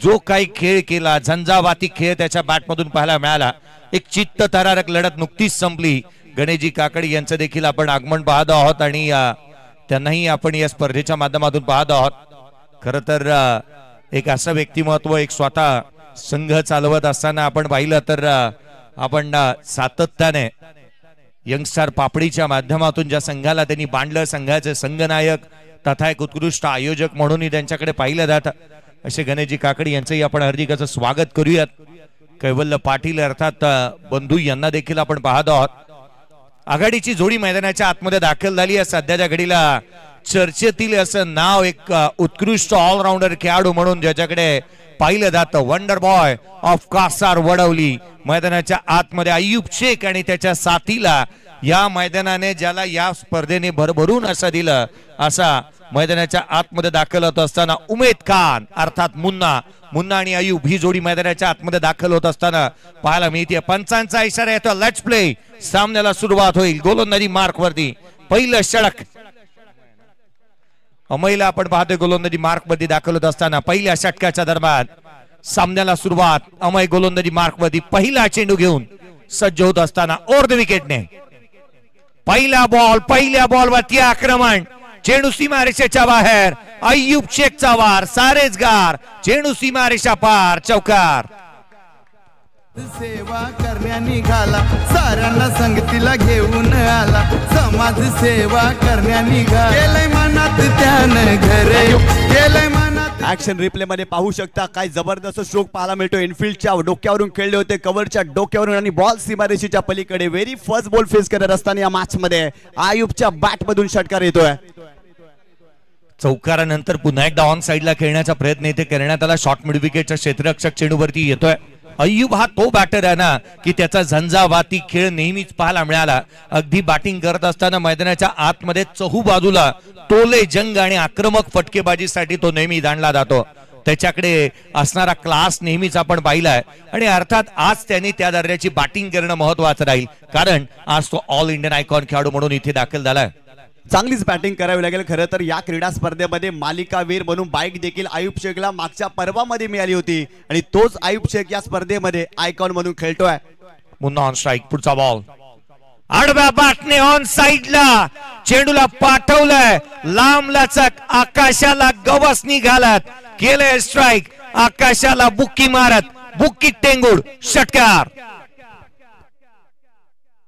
जो काही खेळ केला, झंझावाती खेळ त्याच्या बॅटमधून पाहायला मिळाला. एक चित्तथरारक लढत नुकतीच संपली. गणेशजी काकडी यांचं देखील आपण आगमन पाहत आहोत आणि त्यांनाही आपण या स्पर्धेच्या माध्यमातून पाहत आहोत. खरं तर एक असं व्यक्तिमत्व, एक स्वतः संघ चालवत असताना आपण पाहिलं तर आपण सातत्याने यंगस्टार पापडीच्या माध्यमातून ज्या संघाला त्यांनी बांधलं, संघाचे संघनायक तथा एक उत्कृष्ट आयोजक म्हणूनही त्यांच्याकडे पाहिलं जातं. असे गणेशजी काकडी यांचंही आपण हार्दिक असं स्वागत करूयात. कैवल्य पाटील अर्थात बंधू यांना देखील आपण पाहत आहोत. आघाडीची जोडी मैदानाच्या आतमध्ये दाखल झाली आहे. सध्याच्या घडीला चर्चेतील असं नाव, एक उत्कृष्ट ऑलराऊंडर खेळाडू म्हणून ज्याच्याकडे पाहिलं जातं, wonder boy of Kasar Wadavali. मैदानाच्या आतमध्ये अय्यूब शेख आणि त्याच्या साथीला या मैदानाने, ज्याला या स्पर्धेने भरभरून असं दिलं, असा मैदानाच्या आतमध्ये दाखल होत असताना उमेद खान अर्थात मुन्ना आणि अय्यूब ही जोडी मैदानाच्या आतमध्ये दाखल होत असताना पाहायला मिळते. पंचांचा इशारा येतो, लेट्स प्ले. सामन्याला सुरुवात होईल. गोलंदाजी मार्क वरती पहिलं षटक अमयला आपण पाहतोय. गोलंदाजी मार्क मध्ये दाखल होत असताना पहिल्या षटकाच्या दरम्यान सामन्याला सुरुवात. अमय गोलंदाजी मार्क मध्ये पहिला चेंडू घेऊन सज्ज होत असताना ओव्हर द विकेटने पहिल्या बॉलवरती आक्रमण. चेंडू सीमारेषेच्या बाहेर. अय्यूब शेखचा वार, सारेजगार. चेंडू सीमारेषा पार, चौकार. सेवा करण्या निघाला, साऱ्यांना संगतीला घेऊन आला. समाज सेवा करण्या निघाला, गेलंय मनात त्यानं घर, गेलंय मनात. ऍक्शन रिप्ले मध्ये पाहू शकता काय जबरदस्त स्ट्रोक पाहायला मिळतो. इनफिल्डच्या डोक्यावरून खेळले होते, कव्हरच्या डोक्यावरून आणि बॉल सीमारेषेच्या पलीकडे. व्हेरी फर्स्ट बॉल फेस करत असताना या मॅच मध्ये अय्यूबच्या बॅट मधून षटकार येतोय. चौकारानंतर पुन्हा एकदा ऑन साइडला खेळण्याचा प्रयत्न इथे करण्यात आला. शॉर्ट मिड विकेटच्या क्षेत्ररक्षक चेंडूवरती येतोय. अय्यूब हा तो बॅटर आहे ना की त्याचा झंझावाती खेळ नेहमीच पाहायला मिळाला. अगदी बॅटिंग करत असताना मैदानाच्या आतमध्ये चहू बाजूला टोले जंग आणि आक्रमक फटकेबाजीसाठी तो नेहमी जाणला जातो. त्याच्याकडे असणारा क्लास नेहमीच आपण पाहिलाय आणि अर्थात आज त्यांनी त्या दर्जाची बॅटिंग करणं महत्वाचं राहील, कारण आज तो ऑल इंडियन आयकॉन खेळाडू म्हणून इथे दाखल झालाय. चांगलीच बॅटिंग करावी लागेल. खरं तर या क्रीडा स्पर्धेमध्ये मालिकावीर म्हणून बाईक देखील अय्यूब शेखला मागच्या पर्वामध्ये मिळाली होती आणि तोच अय्यूब शेख या स्पर्धेमध्ये आयकॉन म्हणून खेळतोय. Munna on strike. पुढचा बॉल आडव्या बॅटने ऑन साइडला चेंडूला पाठवलंय. लांब लचक आकाशाला गवस निघालत, केलंय स्ट्राइक. आकाशाला बुक्की मारत, बुक्की टेंगुड, षटकार.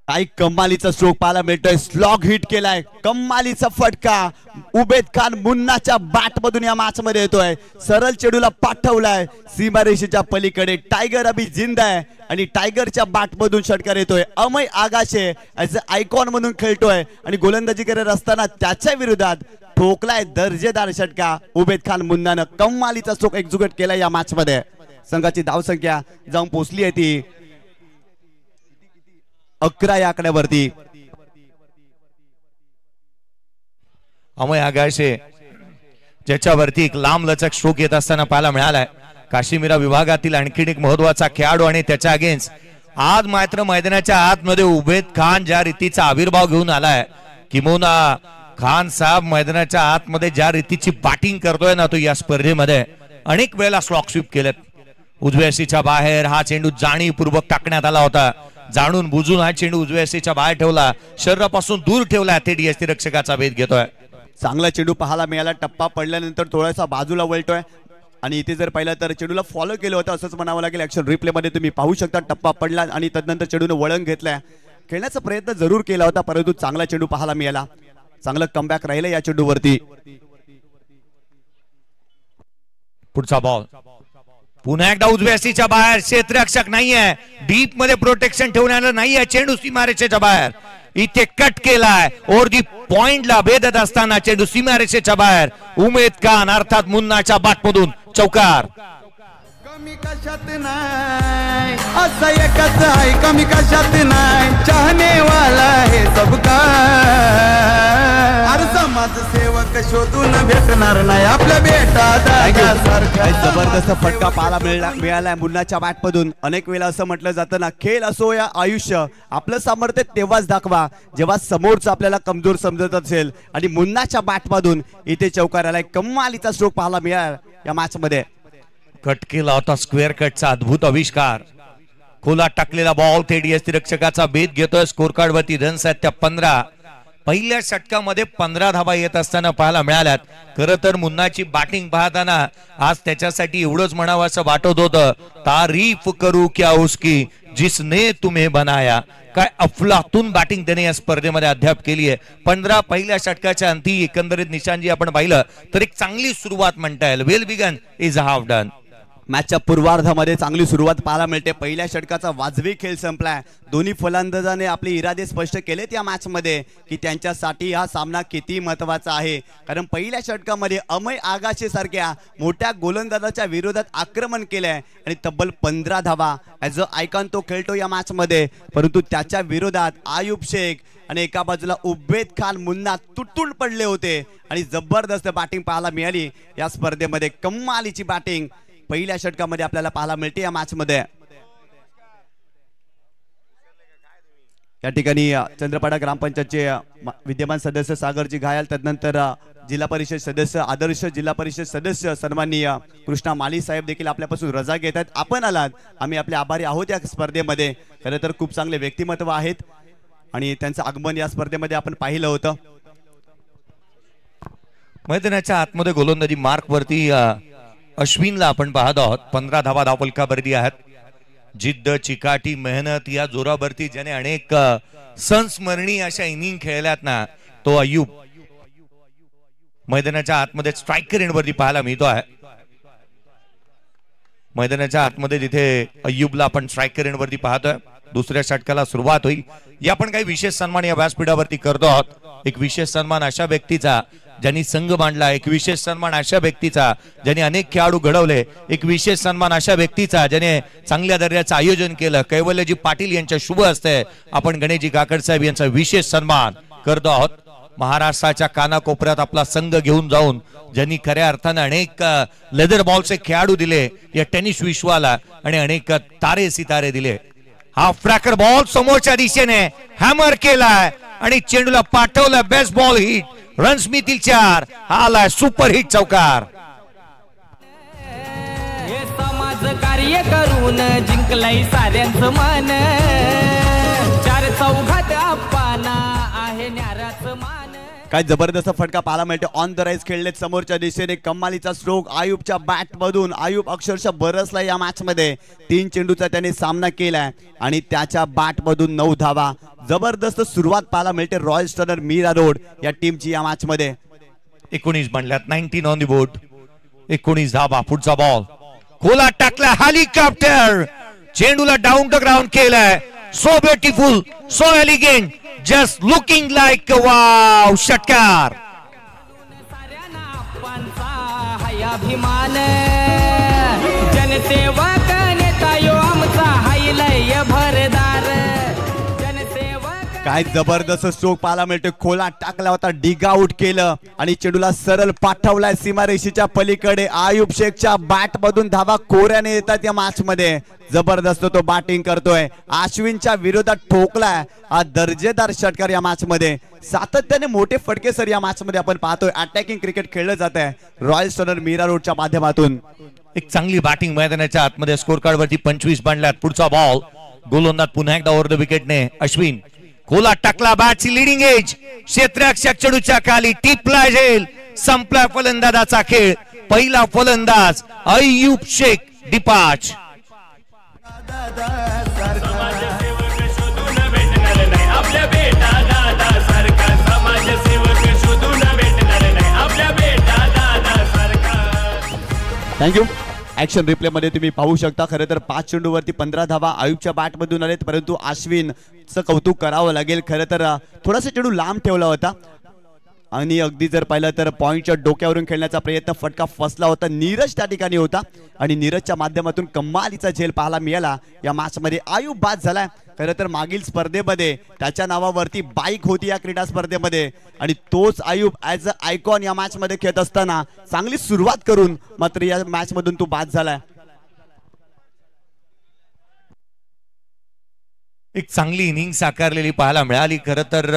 काय कमालीचा स्ट्रोक पाहायला मिळतोय. स्लॉग हिट केलाय, कमालीचा फटका. उमेद खान मुन्नाच्या बॅट मधून या मॅच मध्ये येतोय. सरळ चेंडूला पाठवलाय सीमारेषेच्या पलीकडे. टायगर अभि जिंदा आहे आणि टायगरच्या बॅट मधून षटकार येतोय. Amay Agashe as a icon म्हणून खेळतोय आणि गोलंदाजी करत असताना त्याच्या विरोधात ठोकलाय दर्जेदार षटका. उमेद खान मुन्नानं कमालीचा स्ट्रोक एक्झिक्यूट केलाय या मॅच मध्ये. संघाची धावसंख्या जाऊन पोहोचली आहे ती 11 या आकड्यावरती. अमय आगाशे ज्याच्यावरती एक लांब लचक स्ट्रोक येत असताना पाहायला मिळालाय. काश्मीरा विभागातील आणखीन एक महत्वाचा खेळाडू आणि त्याच्या अगेन्स्ट आज मात्र मैदानाच्या आतमध्ये उमेद खान ज्या रीतीचा आविर्भाव घेऊन आलाय, किंबहुना खान साहेब मैदानाच्या आतमध्ये ज्या रीतीची बॅटिंग करतोय ना, तो या स्पर्धेमध्ये अनेक वेळेला स्लॉक स्वीप केलेत. उजव्या हस्तीच्या बाहेर हा चेंडू जाणीवपूर्वक टाकण्यात आला होता. जाणून बुजून हा चेंडू उजव्या हस्तीच्या बाहेर ठेवला, शरीरापासून दूर ठेवला. थेट यष्टिरक्षकाचा भेद घेतोय. चांगला चेंडू पाहायला मिळाला. टप्पा पडल्यानंतर थोडासा बाजूला वळतोय आणि इथे जर पाहिलं तर चेंडूला फॉलो केलं होतं असंच म्हणावं लागेल. ऍक्शन रिप्ले मध्ये तुम्ही पाहू शकता. टप्पा पडला आणि तदनंतर चेंडूने वळण घेतलाय. खेळण्याचा प्रयत्न जरूर केला होता, परंतु चांगला चेंडू पाहायला मिळाला. चांगलं कमबॅक राहिलं या चेंडूवरती. पुढचा बॉल पुन्हा एकदा उजव्या हस्तीच्या बाहेर. क्षेत्ररक्षक नाहीये, डीप मध्ये प्रोटेक्शन ठेवण्याला नाहीये. चेंडू सीमारेषेच्या बाहेर इथे कट केलाय. ओव्हर दी पॉइंटला भेदत असताना चेंडू सीमारेषेच्या बाहेर. उमेद खान अर्थात मुन्नाच्या बॅटमधून चौकार. कमी कशात नाही असं एकच आहे, कमी कशात नाही. चाहने वाला है सबका. अरे समाज सेवक शोधून भेटणार नाही आपल्या बेटा दादासारखा. जबरदस्त फटका पाहायला मिळालाय मुन्नाच्या बॅट मधून. अनेक वेळा असं म्हटलं जातं ना, खेळ असो या आयुष्य, आपलं सामर्थ्य तेव्हाच दाखवा जेव्हा समोरचं आपल्याला कमजोर समजत असेल. आणि मुन्नाच्या बॅट मधून इथे चौकार आलाय. कमालीचा स्ट्रोक पाहायला मिळाला या मॅच मध्ये. कट केला होता स्क्वेअर कटचा अद्भुत आविष्कार. खोलात टाकलेला बॉल थेट यष्टिरक्षकाचा भेद घेतोय. स्कोर कार्ड वरती रन्स आहेत त्या 15. पहिल्या षटकामध्ये 15 धावा येत असताना पाहायला मिळाल्यात. खरं तर मुन्नाची बॅटिंग पाहताना आज त्याच्यासाठी एवढंच म्हणावं असं वाटत होतं, तारीफ करू क्या उसकी जिसने तुम्हें बनाया. काय अफलातून बॅटिंग त्याने या स्पर्धेमध्ये अद्याप केली आहे. 15 पहिल्या षटकाच्या अंती एकंदरीत निशांजी आपण पाहिलं तर एक चांगली सुरुवात म्हणता येईल. Well begun is half done. मॅचच्या पूर्वार्धामध्ये चांगली सुरुवात पाहायला मिळते. पहिल्या षटकाचा वाजवी खेळ संपलाय. दोन्ही फलंदाजाने आपले इरादे स्पष्ट केलेत या मॅचमध्ये की त्यांच्यासाठी हा सामना किती महत्त्वाचा आहे. कारण पहिल्या षटकामध्ये अमय आगाशे सारख्या मोठ्या गोलंदाजाच्या विरोधात आक्रमण केलंय आणि तब्बल 15 धावा ॲज अ आयकॉन तो खेळतो या मॅचमध्ये. परंतु त्याच्या विरोधात आयुब शेख आणि एका बाजूला उबेद खान मुन्ना तुटून पडले होते आणि जबरदस्त बॅटिंग पाहायला मिळाली या स्पर्धेमध्ये. कमालीची बॅटिंग पहिल्या षटकामध्ये आपल्याला पाहायला मिळते या मॅच मध्ये. या ठिकाणी चंद्रपाडा ग्रामपंचायतचे विद्यमान सदस्य सागरजी घायल, त्यानंतर जिल्हा परिषद सदस्य आदर्श जिल्हा परिषद सदस्य सन्माननीय कृष्णा माली साहेब देखील आपल्यापासून रजा घेत आहेत. आपण आलात, आम्ही आपले आभारी आहोत या स्पर्धेमध्ये. खरं तर खूप चांगले व्यक्तिमत्व आहेत आणि त्यांचं आगमन या स्पर्धेमध्ये आपण पाहिलं होतं. मैदानाच्या आतमध्ये गोलंदाजी मार्क वरती अश्विनला आपण पाहत आहोत. 15 धावा धावफलकावरती आहेत. जिद्द, चिकाटी, मेहनत या जोरावरती ज्याने अनेक संस्मरणीय अशा इनिंग खेळल्यात ना, तो अय्यूब मैदानाच्या आतमध्ये स्ट्रायकर एंडवरती पाहायला मिळतो आहे. मैदानाच्या आतमध्ये जिथे अय्यूबला आपण स्ट्रायकर एंडवरती पाहतोय. दुसऱ्या षटकाला सुरुवात होईल. या आपण काही विशेष सन्मान या व्यासपीठावरती करतो आहोत. एक विशेष सन्मान अशा व्यक्तीचा ज्यांनी संघ मांडला, एक विशेष सन्मान अशा व्यक्तीचा ज्यांनी अनेक खेळाडू घडवले, एक विशेष सन्मान अशा व्यक्तीचा ज्याने चांगल्या दर्जाचं आयोजन केलं. कैवल्यजी पाटील यांच्या शुभ हस्ते आपण गणेशजी काकड साहेब यांचा विशेष सन्मान करतो आहोत. महाराष्ट्राच्या कानाकोपऱ्यात आपला संघ घेऊन जाऊन ज्यांनी खऱ्या अर्थानं अनेक लेदर बॉलचे खेळाडू दिले या टेनिस विश्वाला आणि अनेक तारे सितारे दिले. हा फ्रॅकर बॉल समोरच्या दिशेने हॅमर केलाय आणि चेंडूला पाठवलं. बेस्ट बॉल हिट, रन्स मिळतील 4. हा आलाय सुपर हिट चौकार. हे समाज कार्य करून जिंकलंय साऱ्यांचं मन. 4 चौघात आप्पाना आहे न्याराचं मान. काय जबरदस्त फटका पाहायला मिळते. ऑन द राईज खेळलेत समोरच्या दिशेने. कमालीचा स्ट्रोक आयुबच्या बॅट मधून. आयुब अक्षरशः बरसला या मॅच मध्ये. 3 चेंडूचा त्याने सामना केलाय आणि त्याच्या बॅट मधून 9 धावा. जबरदस्त सुरुवात पाहायला मिळते रॉयल स्टनर मीरा रोड या टीमची या मॅच मध्ये. 19 बनल्यात. 19 ऑन द बोर्ड. 19 धावा. पुढचा बॉल खोला टाकला. हेलिकॉप्टर चेंडूला डाऊन द ग्राउंड केलाय. So beautiful, so elegant, just looking like wow. षटकार. साऱ्यांना आप्पांचा हाय अभिमान. जनसेवक नेता यो आमचा हाय लय भरदार. काय जबरदस्त स्ट्रोक पाहायला मिळते. खोला टाकला होता, डिग आउट केलं आणि चेंडूला सरळ पाठवलाय सीमारेषेच्या पलीकडे. आयुब शेखच्या बॅट मधून धावा कोऱ्याने येतात या मॅच मध्ये. जबरदस्त तो बॅटिंग करतोय. अश्विनच्या विरोधात ठोकलाय हा दर्जेदार षटकार या मॅच मध्ये. सातत्याने मोठे फटके सर या मॅच मध्ये आपण पाहतोय. अटॅकिंग क्रिकेट खेळलं जात आहे रॉयल स्टनर मीरा रोडच्या माध्यमातून. एक चांगली बॅटिंग मैदानाच्या आतमध्ये. स्कोर कार्ड वरती 25 बनल्यात. पुढचा बॉल गोलंदाज पुन्हा एकदा ओव्हर द विकेटने अश्विन. खोला टाकला. बॅटची लिडिंग एज. क्षेत्ररक्षक चेंडूच्या खाली टिपला जाईल. संपला फलंदाजाचा खेळ. पहिला फलंदाज अय्यूब शेख डिपाच. थँक्यू. ऍक्शन रिप्ले मध्ये तुम्ही पाहू शकता. खरं तर 5 चेंडूवरती 15 धावा आयुबच्या बॅट मधून आलेत. परंतु अश्विनचं कौतुक करावं लागेल. खरं तर थोडासा चेंडू लांब ठेवला होता आणि अगदी जर पाहिलं तर पॉइंटच्या डोक्यावरून खेळण्याचा प्रयत्न फटका फसला होता. नीरज त्या ठिकाणी होता आणि नीरजच्या माध्यमातून कमालीचा झेल पाहायला मिळाला या मॅच मध्ये. आयुब बाद झालाय. खरं तर मागील स्पर्धेमध्ये त्याच्या नावावरती बाईक होती या क्रीडा स्पर्धेमध्ये आणि तोच आयुब ॲज अ आयकॉन या मॅच मध्ये खेळत असताना चांगली सुरुवात करून मात्र या मॅच मधून तो बाद झालाय. एक चांगली इनिंग साकारलेली पाहायला मिळाली. खरं तर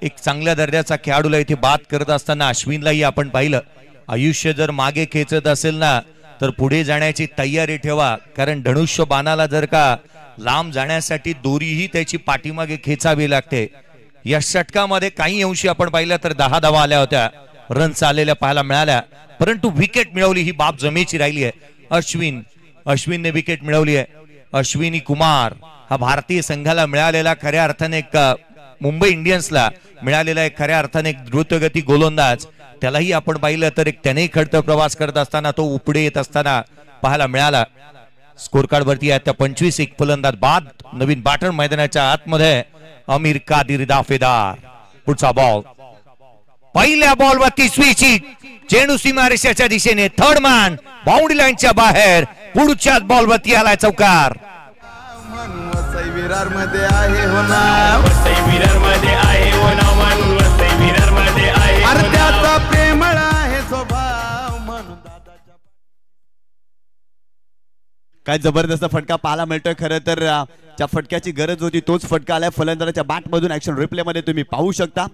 एक चांगल्या दर्जाचा खेळाडूला इथे बाद करत असताना अश्विनलाही आपण पाहिलं. आयुष्य जर मागे खेचत असेल ना तर पुढे जाण्याची तयारी ठेवा, कारण धनुष्य बाणाला जर का लांब जाण्यासाठी दोरीही त्याची पाठीमागे खेचावी लागते. या षटकामध्ये काही अंशी आपण पाहिलं तर 10 धावा आल्या होत्या, रन्स आलेल्या पाहायला मिळाल्या, परंतु विकेट मिळवली ही बाब जमेची राहिली आहे. अश्विनने विकेट मिळवली आहे. अश्विनी कुमार हा भारतीय संघाला मिळालेला खऱ्या अर्थाने एक मुंबई इंडियन्सला मिळालेला एक खऱ्या अर्थाने एक द्रुतगती गोलंदाज. त्यालाही आपण पाहिलं तर एक त्यानेही खडतर प्रवास करत असताना तो उपडे येत असताना पाहायला मिळाला. स्कोर कार्ड वरती आहे त्या 25 एक फलंदाज बाद. नवीन बॅटर मैदानाच्या आतमध्ये अमीर कादिर दाफेदार. पुढचा बॉल, पहिल्या बॉल वरती स्विच, चेंडू सीमारेषेच्या दिशेने, थर्ड मॅन बाउंड्री लाईनच्या बाहेर, पुढच्याच बॉल वरती आलाय चौकार. वसई विरार मध्ये आहे हो ना, वसई विरार मध्ये आहे हो ना, वसई विरार मध्ये आहे. अरे त्याचा प्रेमळ आहे स्वभाव म्हणून दादाच्या. काय जबरदस्त फटका पाहायला मिळतोय. खरं तर ज्या फटक्याची गरज होती तोच फटका आलाय फलंदाजाच्या बॅट मधून. ऍक्शन रिप्ले मध्ये तुम्ही पाहू शकता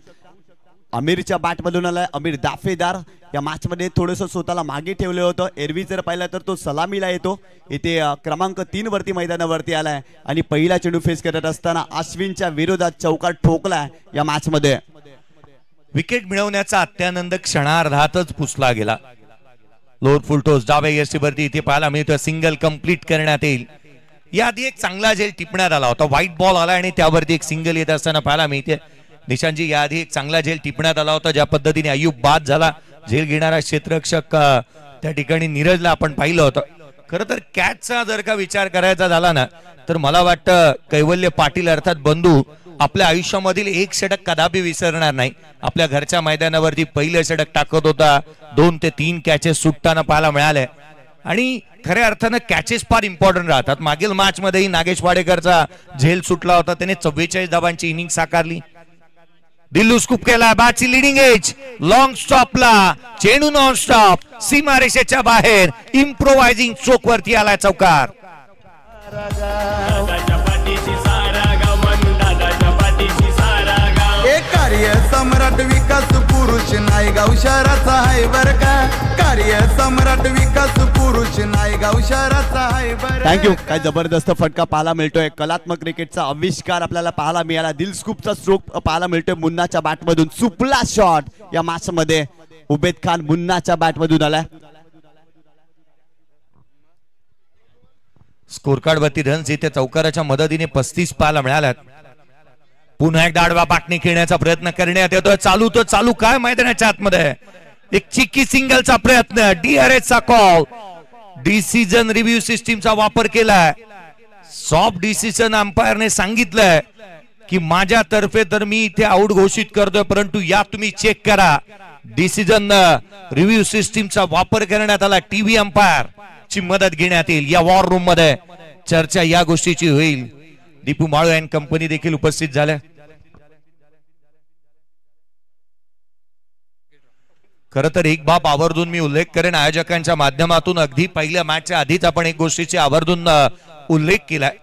अमीरच्या बॅट मधून आलाय अमीर दाफेदार. या मॅच मध्ये थोडंसं स्वतःला मागे ठेवलं होतं. एरवी जर पाहिलं तर तो सलामीला येतो. इथे क्रमांक 3 वरती मैदानावरती आलाय आणि पहिला चेंडू फेस करत असताना अश्विनच्या विरोधात चौकार ठोकलाय या मॅच मध्ये. विकेट मिळवण्याचा अत्यानंद क्षणार्धातच पुसला गेला. लोअर फुल टॉस डाव्या यष्टीवरती इथे पाहायला मिळतं. सिंगल कंप्लीट करण्यात येईल. याआधी एक चांगला झेल टिपण्यात आला होता. व्हाईट बॉल आला आणि त्यावरती एक सिंगल येत असताना पाहायला मिळते. निशांतजी याआधी एक चांगला झेल टिपण्यात आला होता. ज्या पद्धतीने अय्यूब बाद झाला, झेल घेणारा क्षेत्ररक्षक त्या ठिकाणी नीरजला आपण पाहिलं होतं. खरं तर कॅचचा जर का विचार करायचा झाला ना तर मला वाटतं कैवल्य पाटील अर्थात बंधू आपल्या आयुष्यामधील एक षटक कदापि विसरणार नाही. आपल्या घरच्या मैदानावरती पहिलं षटक टाकत होता. 2 ते 3 कॅचेस सुटताना पाहायला मिळाले आणि खऱ्या अर्थानं कॅचेस फार इम्पॉर्टंट राहतात. मागील मॅच मध्येही नागेश वाडेकरचा झेल सुटला होता. त्याने 44 धावांची इनिंग साकारली. दिल्लू स्कूप केला, बॅटची लिडिंग एज, लॉंग स्टॉपला चेंडू नॉन स्टॉप, सीमारेषेच्या बाहेर, इम्प्रोवायझिंग स्ट्रोक वरती आलाय चौकार. दादाच्या पाठीशी सारा गाव, मन दादाच्या पाठीशी सारा गाव. एक कार्य सम्राट विकास पुरुष नायगाव शहराचा आहे बर का. कार्य सम्राट विकास पुरुष नायगाव शहराचा आहे बर. थँक्यू. काय जबरदस्त फटका पाहायला मिळतोय. कलात्मक क्रिकेटचा आविष्कार आपल्याला पाहायला मिळाला. दिल स्कूपचा स्ट्रोक पाहायला मिळतोय मुन्नाच्या बॅट मधून. सुपला शॉट या मॅच मध्ये उबेद खान मुन्नाच्या बॅट मधून आलाय. स्कोर कार्ड वरती रन्स इथे चौकाराच्या मदतीने 35 पाहायला मिळाल्यात. पुन्हा एकदा आडवा पाटणी खेळण्याचा प्रयत्न करण्यात येतोय. चालू तो चालू काय मैदानाच्या आतमध्ये एक चिक्की सिंगलचा प्रयत्न. DRS चा कॉल. डिसिजन रिव्ह्यू सिस्टीमचा वापर केलाय. सॉफ्ट डिसिजन अंपायरने सांगितलंय की माझ्या तर्फे तर मी इथे आउट घोषित करतोय, परंतु या तुम्ही चेक करा. डिसिजन रिव्ह्यू सिस्टीमचा वापर करण्यात आला. टीव्ही अंपायर ची मदत घेण्यात येईल. या वॉर रूम मध्ये चर्चा या गोष्टीची होईल. दीपू माळू अँड कंपनी देखील उपस्थित झाल्या. खरं तर एक बाब आवर्जून मी उल्लेख करेन आयोजकांच्या माध्यमातून. अगदी पहिल्या मॅचच्या आधीच आपण एक गोष्टीची आवर्जून उल्लेख केलाय.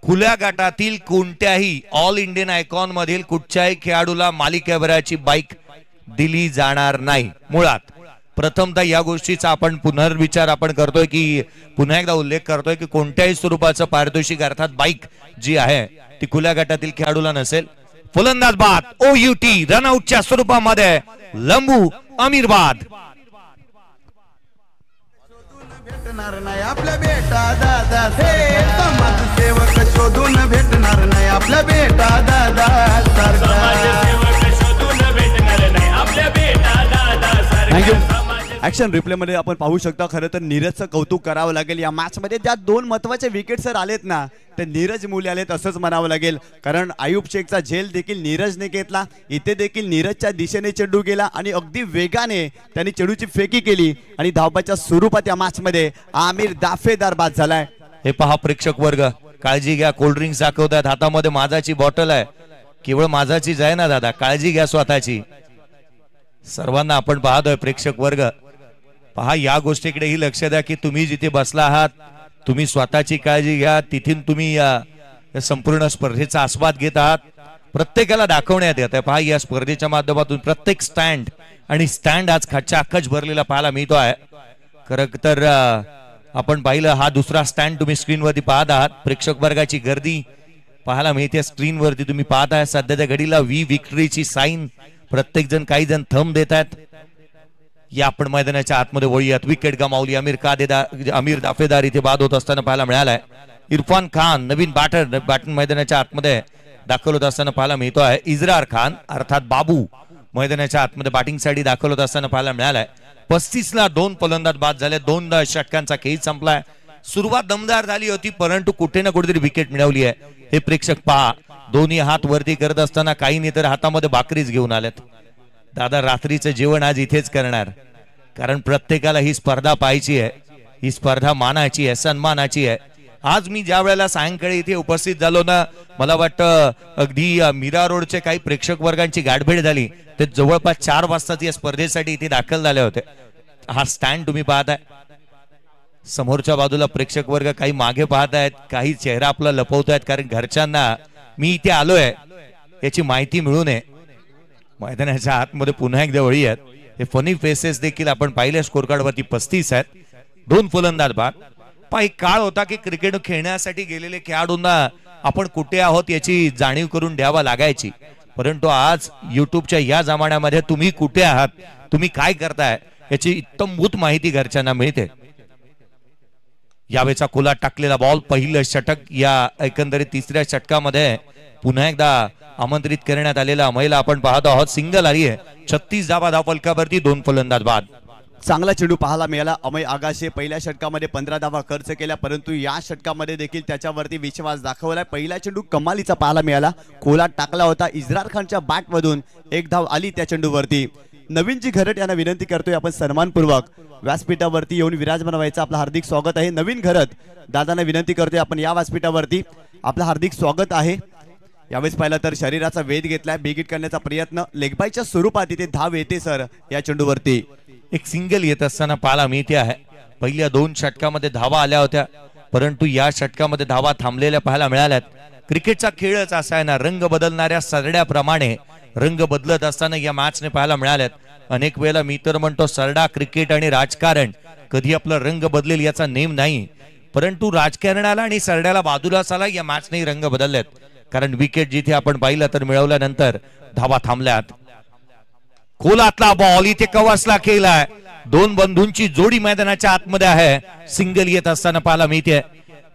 खुल्या गटातील कोणत्याही ऑल इंडियन आयकॉन मधील कुठच्याही खेळाडूला मालिकेभराची बाईक दिली जाणार नाही. मुळात प्रथमतः या गोष्टीचा आपण पुनर्विचार आपण करतोय की पुन्हा एकदा उल्लेख करतोय की कोणत्याही स्वरूपाचं पारितोषिक अर्थात बाईक जी आहे ती खुल्या गटातील खेळाडूला नसेल. फलंदाज बाद, OUT रनआउटच्या स्वरूपामध्ये लंबू अमीर बाद. भेटणार नाही आपल्या बेटा दादा, हे समाजसेवक शोधून भेटणार नाही आपल्या बेटा दादा सारखा. समाजसेवक शोधून भेटणार नाही आपल्या बेटा दादा सारखा. ऍक्शन रिप्ले मध्ये आपण पाहू शकता. खरं तर नीरजचं कौतुक करावं लागेल. या मॅच मध्ये ज्या 2 महत्वाचे विकेट सर आलेत ना ते नीरज मुले आलेत असंच म्हणावं लागेल. कारण आयुब शेखचा झेल देखील नीरजने घेतला. इथे देखील नीरजच्या दिशेने चेंडू गेला आणि अगदी वेगाने त्यांनी चेंडूची फेकी केली आणि धावपाच्या स्वरूपात या मॅच मध्ये आमिर दाफेदार बाद झालाय. हे पहा प्रेक्षक वर्ग, काळजी घ्या. कोल्ड्रिंक्स दाखवतात, हातामध्ये माझाची बॉटल आहे. केवळ माझाचीच आहे ना दादा, काळजी घ्या स्वतःची. सर्वांना आपण पाहतोय प्रेक्षक वर्ग. पहा या गोष्टीकडेही लक्ष द्या की तुम्ही जिथे बसला आहात तुम्ही स्वतःची काळजी घ्या. तिथून तुम्ही या संपूर्ण स्पर्धेचा आस्वाद घेत आहात. प्रत्येकाला दाखवण्यात येत आहे. पहा या स्पर्धेच्या माध्यमातून प्रत्येक स्टँड आणि स्टँड आज खच्चा अखच भरलेला पाहायला मिळतो आहे. खरं तर आपण पाहिलं हा दुसरा स्टँड तुम्ही स्क्रीनवरती पाहत आहात. प्रेक्षक वर्गाची गर्दी पाहायला मिळते स्क्रीनवरती तुम्ही पाहत आहात. सध्याच्या घडीला विक्टरीची साईन प्रत्येक जण काही जण थंब देत आहेत. या आपण मैदानाच्या आतमध्ये वळूयात. विकेट गमावली आमिर दाफेदार इथे बाद होत असताना पाहायला मिळालाय. इरफान खान नवीन बॅटर मैदानाच्या आतमध्ये दाखल होत असताना पाहायला मिळतो आहे. इजरार खान अर्थात बाबू मैदानाच्या आतमध्ये बॅटिंग साठी दाखल होत असताना पाहायला मिळालाय. 35ला 2 फलंदाज बाद झाले. 2 षटकांचा खेळ संपलाय. सुरुवात दमदार झाली होती परंतु कुठे ना कुठेतरी विकेट मिळवली आहे. हे प्रेक्षक पहा दोन्ही हात वरती करत असताना काही नाही तर हातामध्ये भाकरीच घेऊन आलेत. दादा रात्रीचं जेवण आज इथेच करणार कारण प्रत्येकाला ही स्पर्धा पाहायची आहे. ही स्पर्धा मानाची आहे सन्मानाची आहे. आज मी ज्या वेळेला सायंकाळी इथे उपस्थित झालो ना मला वाटतं अगदी मीरा रोडचे काही प्रेक्षक वर्गांची गाठभेट झाली. ते जवळपास 4 वाजताच या स्पर्धेसाठी इथे दाखल झाले होते. हा स्टँड तुम्ही पाहताय. समोरच्या बाजूला प्रेक्षक वर्ग काही मागे पाहत आहेत काही चेहरा आपला लपवत आहेत कारण घरच्यांना मी इथे आलोय याची माहिती मिळू नये. मैदानाच्या आतमध्ये पुन्हा एकदा वळी आहेत. हे फनी फेसेस देखील आपण पाहिले स्कोर कार्ड वरती 35 आहेत. 2 फलंदाज बाद. एक काळ होता की क्रिकेट खेळण्यासाठी गेलेले खेळाडूंना आपण कुठे आहोत याची जाणीव करून द्यावा लागायची. परंतु आज युट्यूबच्या या जमान्यामध्ये तुम्ही कुठे आहात तुम्ही काय करताय याची इत्तमभूत माहिती घरच्यांना मिळते. यावेळेचा खुला टाकलेला बॉल पहिलं षटक या एकंदरीत तिसऱ्या षटकामध्ये पुन्हा एकदा आमंत्रित करण्यात आलेला महिला आपण पाहतो आहोत. सिंगल आली आहे. 36 धावा धावफलकावरती 2 फलंदाज बाद. चांगला चेंडू पाहायला मिळाला. अमय आगाशे पहिल्या षटकामध्ये 15 धावा खर्च केल्या परंतु या षटकामध्ये देखील त्याच्यावरती विश्वास दाखवलाय. पहिला चेंडू कमालीचा पाहायला मिळाला. खोला टाकला होता. इजरार खानच्या बॅट मधून 1 धाव आली त्या चेंडूवरती. नवीनजी घरट यांना विनंती करतोय आपण सन्मानपूर्वक व्यासपीठावरती येऊन विराजमान व्हायचं. आपलं हार्दिक स्वागत आहे. नवीन घरट दादांना विनंती करतोय आपण या व्यासपीठावरती आपलं हार्दिक स्वागत आहे. यावेळेस पाहिलं तर शरीराचा वेध घेतलाय. बेगिट करण्याचा प्रयत्न लेगबायच्या स्वरूपात इथे धाव येते सर या चेंडूवरती. एक सिंगल येत असताना पाहायला मिळते आहे. पहिल्या 2 षटकामध्ये धावा आल्या होत्या परंतु या षटकामध्ये धावा थांबलेल्या पाहायला मिळाल्यात. क्रिकेटचा खेळच असा आहे ना रंग बदलणाऱ्या सरड्याप्रमाणे रंग बदलत असताना या मॅचने पाहायला मिळाल्यात. अनेक वेळेला मी तर म्हणतो सरडा क्रिकेट आणि राजकारण कधी आपला रंग बदलेल याचा नेम नाही परंतु राजकारणाला आणि सरड्याला बाजूला साला या मॅचने रंग बदललेत कारण विकेट जिथे आपण पाहिलं तर मिळवल्यानंतर धावा थांबल्यात. खोलातला बॉल इथे कवासला केलाय. 2 बंधूंची जोडी मैदानाच्या आतमध्ये आहे. सिंगल येत असताना पाहायला मिळते.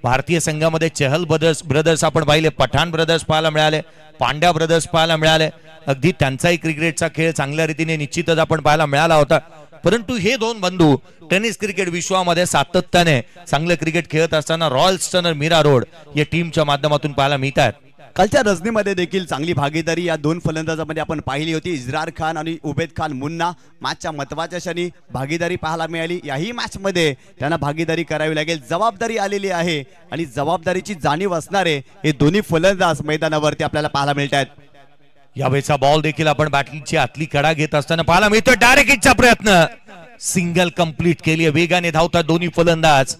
भारतीय संघामध्ये चहल ब्रदर्स आपण पाहिले. पठाण ब्रदर्स पाहायला मिळाले. पांड्या ब्रदर्स पाहायला मिळाले. अगदी त्यांचाही क्रिकेटचा खेळ चांगल्या रीतीने निश्चितच आपण पाहायला मिळाला होता परंतु हे 2 बंधू टेनिस क्रिकेट विश्वामध्ये सातत्याने चांगलं क्रिकेट खेळत असताना रॉयल स्टनर मीरा रोड या टीमच्या माध्यमातून पाहायला मिळतात. कालच्या रजनीमध्ये देखील चांगली भागीदारी या 2 फलंदाजांमध्ये आपण पाहिली होती. इजरार खान आणि उबेद खान मुन्ना मॅचच्या महत्वाच्या क्षणी भागीदारी पाहायला मिळाली. याही मॅच मध्ये त्यांना भागीदारी करावी लागेल. जबाबदारी आलेली आहे आणि जबाबदारीची जाणीव असणारे हे दोन्ही फलंदाज मैदानावरती आपल्याला पाहायला मिळतात. यावेळेचा बॉल देखील आपण बॅटिंगची आतली कडा घेत असताना पाहायला मिळतो. डायरेक्ट हिटचा प्रयत्न सिंगल कंप्लीट केली. वेगाने धावतात दोन्ही फलंदाज.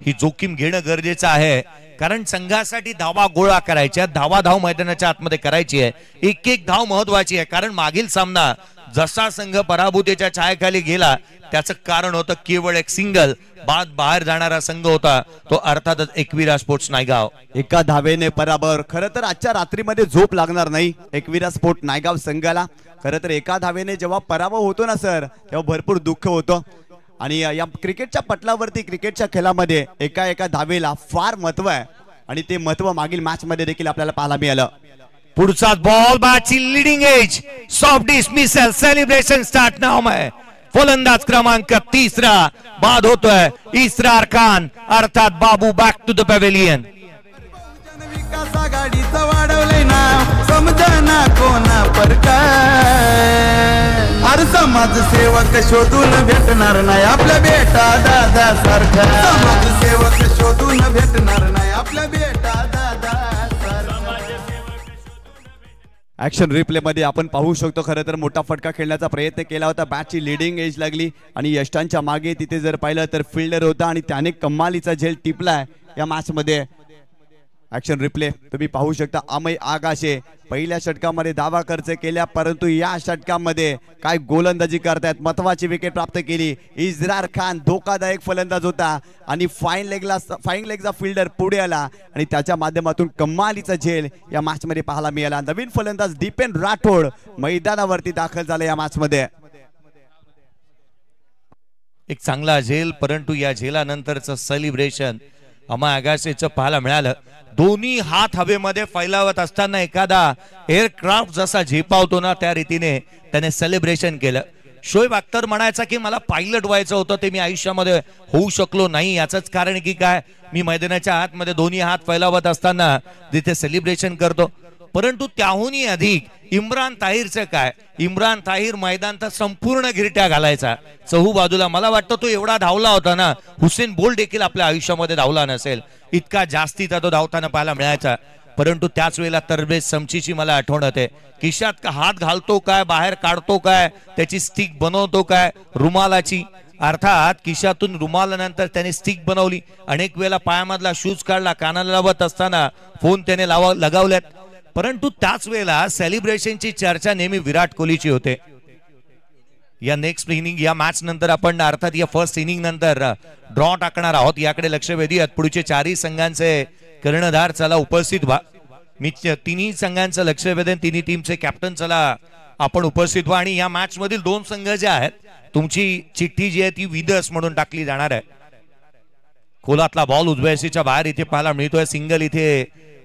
ही जोखीम घेणं गरजेचं आहे कारण संघासाठी धावा गोळा करायच्या. धाव मैदानाच्या आतमध्ये करायची आहे. एक धाव महत्वाची आहे कारण मागील सामना जसा संघ पराभूतीच्या छायाखाली गेला त्याचं कारण होतं केवळ एक सिंगल. बाद बाहेर जाणारा संघ होता तो अर्थातच एकविरा स्पोर्ट्स नायगाव. एका धावेने पराभव. खरं तर आजच्या रात्रीमध्ये झोप लागणार नाही एकविरा स्पोर्ट्स नायगाव संघाला. खरं तर एका धावेने जेव्हा पराभव होतो ना सर तेव्हा भरपूर दुःख होतं आणि या क्रिकेटच्या पटलावरती क्रिकेटच्या खेळामध्ये एका धावेला फार महत्व आहे आणि ते महत्व मागील मॅच मध्ये देखील आपल्याला पाहायला मिळालं. पुढचा बॉल बॅटची leading edge soft dismissal celebration start नाव में फलंदाज क्रमांक 3 बाद होतोय. इस्रार खान अर्थात Babu back to the pavilion. Vikas आघाडीचं वाढवलंय नाव समजना कोणा परकार. अरे समाजसेवक शोधून भेटणार नाही आपल्या बेटा दादा सारखा. समाजसेवक शोधून भेटणार नाही आपल्या बेटा दादा सारखा. ऍक्शन रिप्ले मध्ये आपण पाहू शकतो खरं तर मोठा फटका खेळण्याचा प्रयत्न केला होता. बॅटची लीडिंग एज लागली आणि यष्टांच्या मागे तिथे जर पाहिलं तर फिल्डर होता आणि त्याने कमालीचा झेल टिपलाय या मॅच मध्ये. ऍक्शन रिप्ले तुम्ही पाहू शकता. अमय आगाशे पहिल्या षटकामध्ये धावा खर्च केल्या, परंतु या षटकामध्ये काय गोलंदाजी करतायत. महत्वाची विकेट प्राप्त केली. इजरार खान धोकादायक फलंदाज होता आणि फाईन लेगचा फिल्डर पुढे आला आणि त्याच्या माध्यमातून कमालीचा झेल या मॅच मध्ये पाहायला मिळाला. नवीन फलंदाज दीपेन राठोड मैदानावरती दाखल झाले या मॅच मध्ये. एक चांगला झेल, परंतु या झेलानंतरचं सेलिब्रेशन अमय आगाशेचं पाहायला मिळालं. दोन्ही हात हवेमध्ये फैलावत असताना एखादा एअरक्राफ्ट जसा झेपावतो ना त्या रीतीने त्याने सेलिब्रेशन केलं. शोएब अख्तर म्हणायचा की मला पायलट व्हायचं होतं, ते मी आयुष्यामध्ये होऊ शकलो नाही. याचंच कारण की काय, मी मैदानाच्या आतमध्ये दोन्ही हात फैलावत असताना जिथे सेलिब्रेशन करतो. परंतु त्याहूनही अधिक इम्रान ताहिरचं काय, इम्रान ताहिर मैदानात संपूर्ण गिरट्या घालायचा चहू बाजूला. मला वाटतं तो एवढा धावला होता ना, हुसेन बोल्ट देखील आपल्या आयुष्यामध्ये धावला नसेल इतका जास्तीचा तो धावताना पाहायला मिळायचा. परंतु त्याच वेळेला तरबेज समचीची मला आठवण होते. खिशात हात घालतो काय, बाहेर काढतो काय, त्याची स्टिक बनवतो काय रुमालाची, अर्थात खिशातून रुमालानंतर त्याने स्टिक बनवली. अनेक वेळेला पायामधला शूज काढला, कानाला लावत असताना फोन त्याने लगावल्यात. परंतु त्याच वेळेला सेलिब्रेशनची चर्चा नेहमी विराट कोहलीची होते. या नेक्स्ट इनिंग या मॅच नंतर आपण अर्थात या फर्स्ट इनिंग नंतर ड्रॉ टाकणार आहोत, याकडे लक्ष वेधूयात. पुढचे चारही संघांचे कर्णधार चला उपस्थित व्हा. मी तिन्ही संघांचं लक्ष वेधेन, तिन्ही टीमचे कॅप्टन चला आपण उपस्थित व्हा. आणि या मॅच मधील दोन संघ जे आहेत, तुमची चिठ्ठी जी आहे ती विदर्स म्हणून टाकली जाणार आहे. खोलातला बॉल उजव्या सीच्या बाहेर इथे पाहायला मिळतोय. सिंगल इथे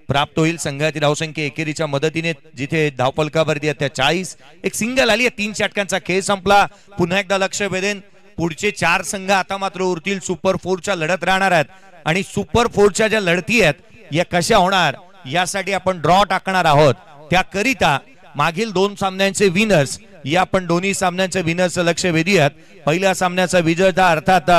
प्राप्त होईल. संघाची धावसंख्या एकेरीच्या मदतीने जिथे धावफलकावरती त्या 40 एक सिंगल आली. 3 षटकांचा खेळ संपला. पुन्हा एकदा लक्ष वेधेन, पुढचे 4 संघ आता मात्र उरतील. सुपर 4च्या लढत राहणार आहेत आणि सुपर 4च्या ज्या लढती आहेत या कशा होणार यासाठी आपण ड्रॉ टाकणार आहोत. त्याकरिता मागील 2 सामन्यांचे विनर्स, या आपण दोन्ही सामन्यांचे विनर्सचं लक्ष वेधूयात. पहिल्या सामन्याचा विजेता अर्थात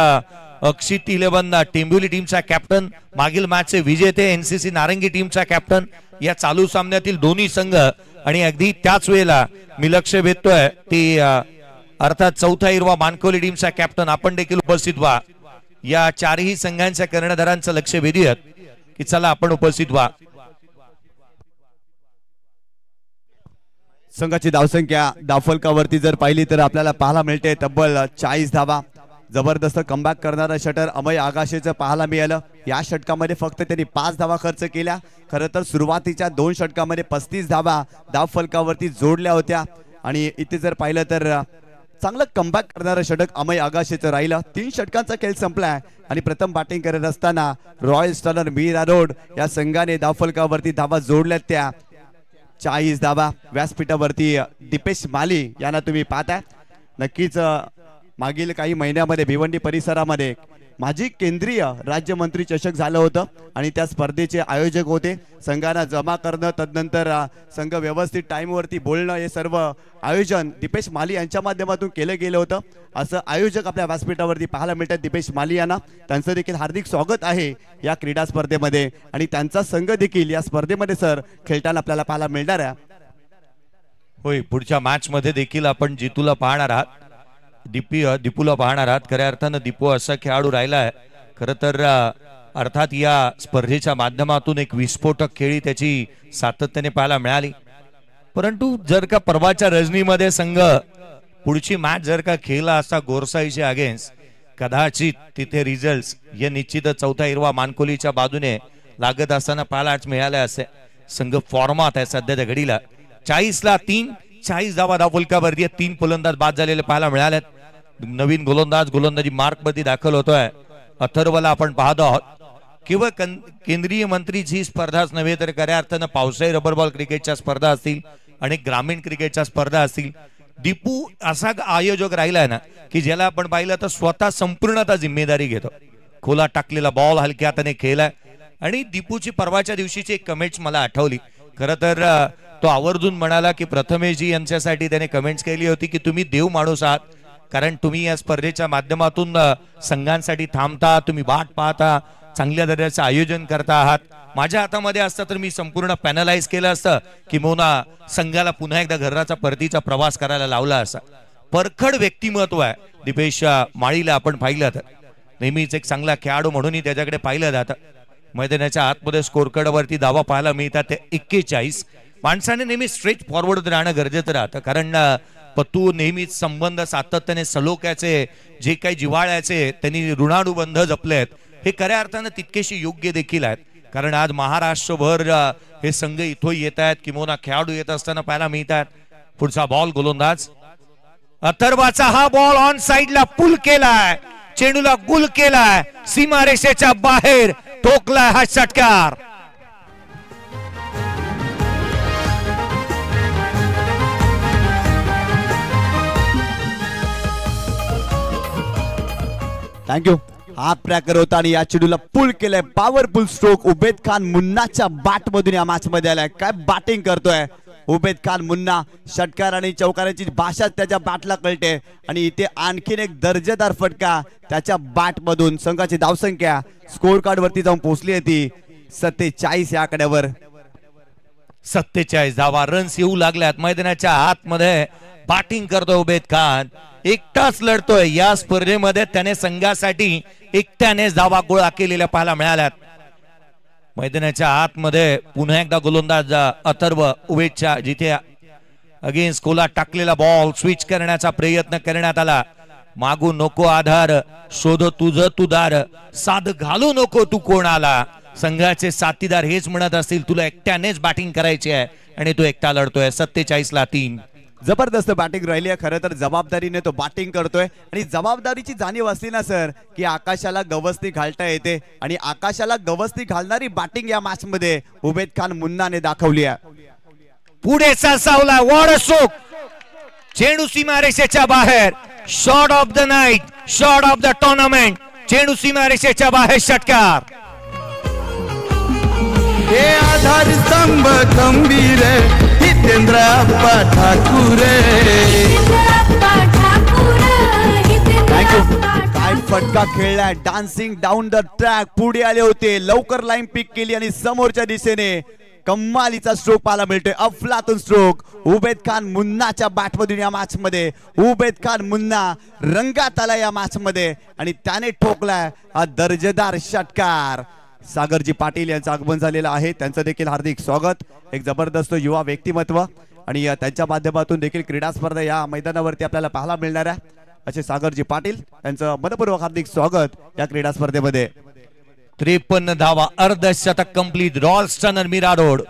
अक्षित 11 टेंबुली टीमचा कॅप्टन, मागील मॅचचे विजेते एनसीसी नारंगी टीमचा कॅप्टन. या चालू सामन्यातील दोन्ही संघ आणि अगदी त्याच वेळेला मी लक्ष वेधतोय ती अर्थात चौथा हिरवा मानकोली टीमचा कॅप्टन आपण देखील उपस्थित व्हा. या चारही संघांच्या कर्णधारांचं लक्ष वेधूयात की चला आपण उपस्थित व्हा. संघाची धावसंख्या धावफलकावरती जर पाहिली तर आपल्याला पाहायला मिळते तब्बल 40 धावा. जबरदस्त कमबॅक करणारा शटर अमय आगाशेचं पाहायला मिळालं. या षटकामध्ये फक्त त्यांनी 5 धावा खर्च केल्या. खरं तर सुरुवातीच्या 2 षटकामध्ये 35 धावा धावफलकावरती जोडल्या होत्या. आणि इथे जर पाहिलं तर चांगलं कमबॅक करणारं षटक अमय आगाशेचं राहिलं. 3 षटकांचा खेळ संपलाय आणि प्रथम बॅटिंग करत असताना रॉयल स्टॉलर मीरा रोड या संघाने धावफलकावरती धावा जोडल्या. त्या 40 धावा. व्यासपीठावरती दीपेश माली यांना तुम्ही पाहताय. नक्कीच मागील काही महिन्यामध्ये भिवंडी परिसरामध्ये माजी केंद्रीय राज्यमंत्री चषक झालं होतं आणि त्या स्पर्धेचे आयोजक होते. संघांना जमा करणं, तदनंतर संघ व्यवस्थित टाइमवरती बोलणं, हे सर्व आयोजन दीपेश माली यांच्या माध्यमातून केलं गेलं होतं. असं आयोजक आपल्या व्यासपीठावरती पाहायला मिळतात दीपेश माली यांना. त्यांचं देखील हार्दिक स्वागत आहे या क्रीडा स्पर्धेमध्ये आणि त्यांचा संघ देखील या स्पर्धेमध्ये सर खेळताना आपल्याला पाहायला मिळणार आहे. होय, पुढच्या मॅच मध्ये देखील आपण जितूला पाहणार आहात, दीपूला पाहणार आहात. खऱ्या अर्थानं दीपू असा खेळाडू राहिला आहे. खरं तर अर्थात या स्पर्धेच्या माध्यमातून एक विस्फोटक खेळी त्याची सातत्याने पाहायला मिळाली. परंतु जर का परवाच्या रजनीमध्ये संघ पुढची मॅच जर का खेळला असता गोरसाईच्या अगेन्स्ट, कदाचित तिथे रिझल्ट हे निश्चितच चौथा हिरवा मानकोलीच्या बाजूने लागत असताना पाहायला मिळाले असे. संघ फॉर्मात आहे सध्याच्या घडीला. 40ला 3, 40 धावा धावफलकावरती 3 फलंदाज बाद झालेले पाहायला मिळालेत. नवीन गोलंदाजी मार्क मध्ये दाखल होतोय. अथर्वला आपण पाहतो आहोत. केवळ केंद्रीय मंत्रीची स्पर्धाच नव्हे तर खऱ्या अर्थानं पावसाळी रबर बॉल क्रिकेटच्या स्पर्धा असतील आणि ग्रामीण क्रिकेटच्या स्पर्धा असतील. दीपू असा आयोजक राहिलाय ना की ज्याला आपण पाहिलं तर स्वतः संपूर्णतः जिम्मेदारी घेतो. खोला टाकलेला बॉल हलक्या हाताने खेळलाय आणि दीपूची परवाच्या दिवशीची एक कमेंट्स मला आठवली. खरं तर तो आवर्जून म्हणाला की प्रथमेशजी यांच्यासाठी त्याने कमेंट्स केली होती की तुम्ही देव माणूस आहात, कारण तुम्ही या स्पर्धेच्या माध्यमातून संघांसाठी थांबता, तुम्ही वाट पाहता, चांगल्या दर्जाचं आयोजन करता आहात. माझ्या हातामध्ये असतं तर मी संपूर्ण पॅनलाइज केलं असतं की मोना संघाला पुन्हा एकदा घराचा परतीचा प्रवास करायला लावला असा. परखड व्यक्तिमत्व आहे दीपेश माळीला. आपण पाहिलं तर नेहमीच एक चांगला खेळाडू म्हणूनही त्याच्याकडे पाहिलं जातं. मैदानाच्या आतमध्ये स्कोर कार्डवरती धावा पाहायला मिळतात ते 41. माणसाने नेहमी स्ट्रेट फॉरवर्ड राहणं गरजेचं राहतं, कारण पतू नेहमीच संबंध सातत्याने सलोख्याचे जे काही जिव्हाळ्याचे त्यांनी ऋणानुबंध जपलेत हे खऱ्या अर्थानं तितकेशी योग्य देखील आहेत. कारण आज महाराष्ट्रभर हे संघ इथं येत आहेत, किंवा खेळाडू येत असताना पाहायला मिळतात. पुढचा बॉल गोलंदाज अथर्वाचा हा बॉल ऑन साइडला पुल केलाय, चेंडूला गुल केलाय, सीमारेषेच्या बाहेर ठोकलाय हा षटकार. थँक्यू. हाफ ट्रॅकर होता आणि या चेंडूला पुल केलाय. पॉवरफुल स्ट्रोक उबेद खान मुन्नाच्या बॅट मधून या मॅच मध्ये आलाय. काय बॅटिंग करतोय उबेद खान मुन्ना. षटकार आणि चौकाराची भाषा त्याच्या बॅटला कळते आणि इथे आणखीन एक दर्जेदार फटका त्याच्या बॅट मधून. संघाची धावसंख्या स्कोर कार्ड वरती जाऊन पोहोचली होती 47 या आकड्यावर. 47 धावा रन्स येऊ लागल्यात. मैदानाच्या आतमध्ये बॅटिंग करतोय उबेद खान, एकटाच लढतोय या स्पर्धेमध्ये. त्याने संघासाठी एकट्यानेच धावा गोळा केलेल्या पाहायला मिळाल्यात. मैदानाच्या आतमध्ये पुन्हा एकदा गोलंदाज अथर्व उबेदच्या, जिथे अगेन्स्ट कोला टाकलेला बॉल स्विच करण्याचा प्रयत्न करण्यात आला. मागू नको आधार, शोध तुझं तुदार, साध घालू नको तू कोणाला. संघाचे साथीदार हेच म्हणत असतील तुला एकट्यानेच बॅटिंग करायची आहे आणि तो एकटा लढतोय. 47-3. जबरदस्त बॅटिंग राहिली आहे. खरं तर जबाबदारीने तो बॅटिंग करतोय आणि जबाबदारीची जाणीव असली ना सर की आकाशाला गवसणी घालता येते आणि आकाशाला गवसणी घालणारी बॅटिंग या मॅच मध्ये उबेद खान मुन्नाने दाखवली आहे. पुढेचा सावला वॉर स्ट्रोक, चेंडू सीमारेषेच्या बाहेर. Shot of the night, shot of the tournament, चेंडू सीमारेषेच्या बाहेर षटकार. हे आधार स्तंभ खंबीर हितेंद्र अप्पा ठाकूर. थँक्यू. काय फटका खेळलाय. Dancing down the track. पुढे आले होते, लवकर लाईन पिक केली आणि समोरच्या दिशेने कमालीचा स्ट्रोक पाहायला मिळतोय. अफलातून स्ट्रोक उबेद खान मुन्नाच्या बॅट मधून या मॅच मध्ये. उबेद खान मुन्ना रंगात आला या मॅच मध्ये आणि त्याने ठोकलाय हा दर्जेदार षटकार. सागरजी पाटील यांचं आगमन झालेलं आहे, त्यांचं देखील हार्दिक स्वागत. एक जबरदस्त युवा व्यक्तिमत्व आणि त्यांच्या माध्यमातून देखील क्रीडा स्पर्धा या मैदानावरती आपल्याला पाहायला मिळणार आहे. असे सागरजी पाटील यांचं मनपूर्वक हार्दिक स्वागत या क्रीडा स्पर्धेमध्ये. 53 धावा, अर्धशतक कंप्लीट. रॉयल्स्टन मीरा रोड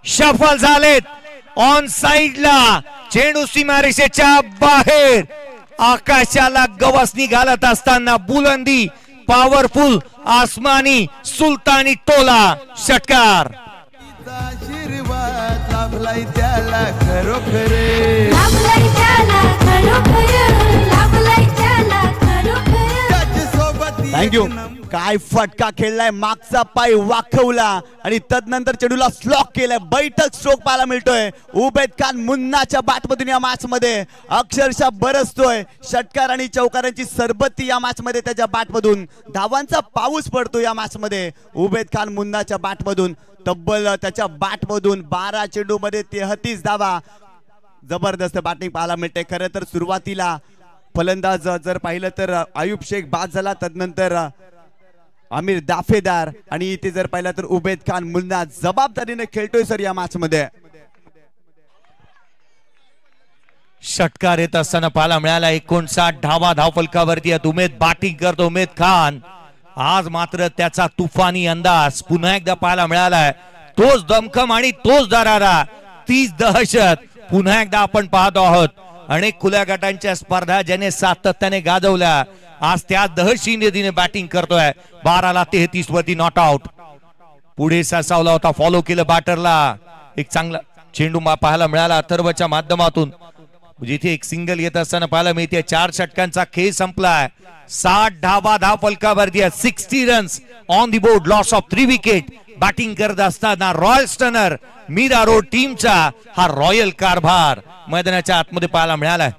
शफल झालेत. ऑन साइडला चेंडू सीमारेषेच्या बाहेर. आकाशाला गवसणी घालत असताना बुलंदी, पॉवरफुल आसमानी सुलतानी टोला षटकार. आशीर्वाद लाभलाय त्याला खरोखर. थँक्यू. काय फटका खेळलाय. मागचा पाय वाकवला आणि तदनंतर चेंडूला स्लॉक केलाय. बैठक स्ट्रोक पाहायला मिळतोय उबेद खान मुन्नाच्या बॅट मधून या मॅच मध्ये. अक्षरशः बरसतोय. षटकार आणि चौकारांची सरबत्ती या मॅच मध्ये त्याच्या बॅट मधून. धावांचा पाऊस पडतो या मॅच मध्ये उबेद खान मुन्नाच्या बॅट मधून. तब्बल त्याच्या बॅट मधून 12 चेंडू मध्ये 33 धावा. जबरदस्त बॅटिंग पाहायला मिळते. खरं तर सुरुवातीला फलंदाज जर पाहिलं तर आयुब शेख बाद झाला, तदनंतर आमिर दाफेदार आणि इथे जर पाहिलं तर उबेद खान मुन्ना जबाबदारीने खेळतोय सर या मॅच मध्ये. षटकार येत असताना पाहायला मिळाला. 59 धावा धावफलकावरती. उमेद बॅटिंग करतो उमेद खान. आज मात्र त्याचा तुफानी अंदाज पुन्हा एकदा पाहायला मिळालाय. तोच दमखम आणि तोच दरारा, तीच दहशत पुन्हा एकदा आपण पाहतो आहोत. अनेक खुल्या गटांच्या स्पर्धा ज्याने सातत्याने गाजवल्या, आज त्या दहशतीने बॅटिंग करतोय. 12ला 33 वरती नॉट आउट. पुढे सावला होता, फॉलो केलं बॅटरला. एक चांगला चेंडू पाहायला मिळाला अथर्वच्या माध्यमातून, जिथे एक सिंगल येत असताना पाहायला मिळते. 4 षटकांचा खेळ संपलाय. 60 धावा धावफलकावरती. 60 runs on the board. Loss of 3 wicket. Batting करत असताना रॉयल्स्टन मीरा रोड टीमचा हा रॉयल कारभार मैदानाच्या आतमध्ये पाहायला मिळालाय.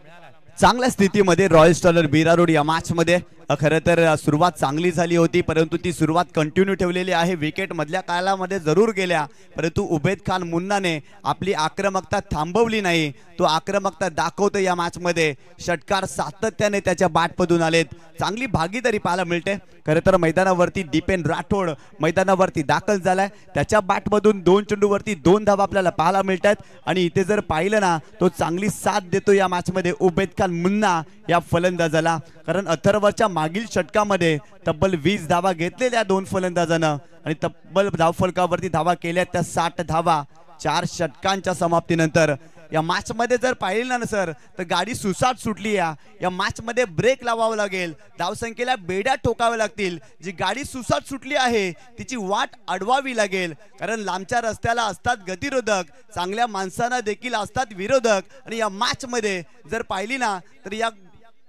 चांगल्या स्थितीमध्ये रॉयल्स्टन मीरा रोड या मॅच मध्ये खरं तर सुरुवात चांगली झाली होती, परंतु ती सुरुवात कंटिन्यू ठेवलेली आहे. विकेट मधल्या काळामध्ये जरूर गेल्या, परंतु उबेद खान मुन्नाने आपली आक्रमकता थांबवली नाही. तो आक्रमकता दाखवतो या मॅच मध्ये. षटकार सातत्याने त्याच्या बॅटमधून आलेत. चांगली भागीदारी पाहायला मिळते. खरं तर मैदानावरती दीपेन राठोड मैदानावरती दाखल झालाय. त्याच्या बॅटमधून 2 चेंडूवरती 2 धावा आपल्याला पाहायला मिळतात. आणि इथे जर पाहिलं ना, तो चांगली साथ देतो या मॅच मध्ये उबेद खान मुन्ना या फलंदाजाला. कारण अथर्वच्या मागील षटकामध्ये तब्बल 20 धावा घेतलेल्या 2 फलंदाजांना आणि तब्बल धावफलकावरती धावा केल्या त्या 60 धावा 4 षटकांच्या समाप्तीनंतर. या मॅच मध्ये जर पाहिलं ना सर, तर गाडी सुसाट सुटली. या मॅच मध्ये ब्रेक लावावं लागेल, धावसंख्येला बेड्या ठोकाव्या लागतील. जी गाडी सुसाट सुटली आहे तिची वाट अडवावी लागेल. कारण लांबच्या रस्त्याला असतात गतिरोधक, चांगल्या माणसांना देखील असतात विरोधक. आणि या मॅच मध्ये जर पाहिली ना, तर या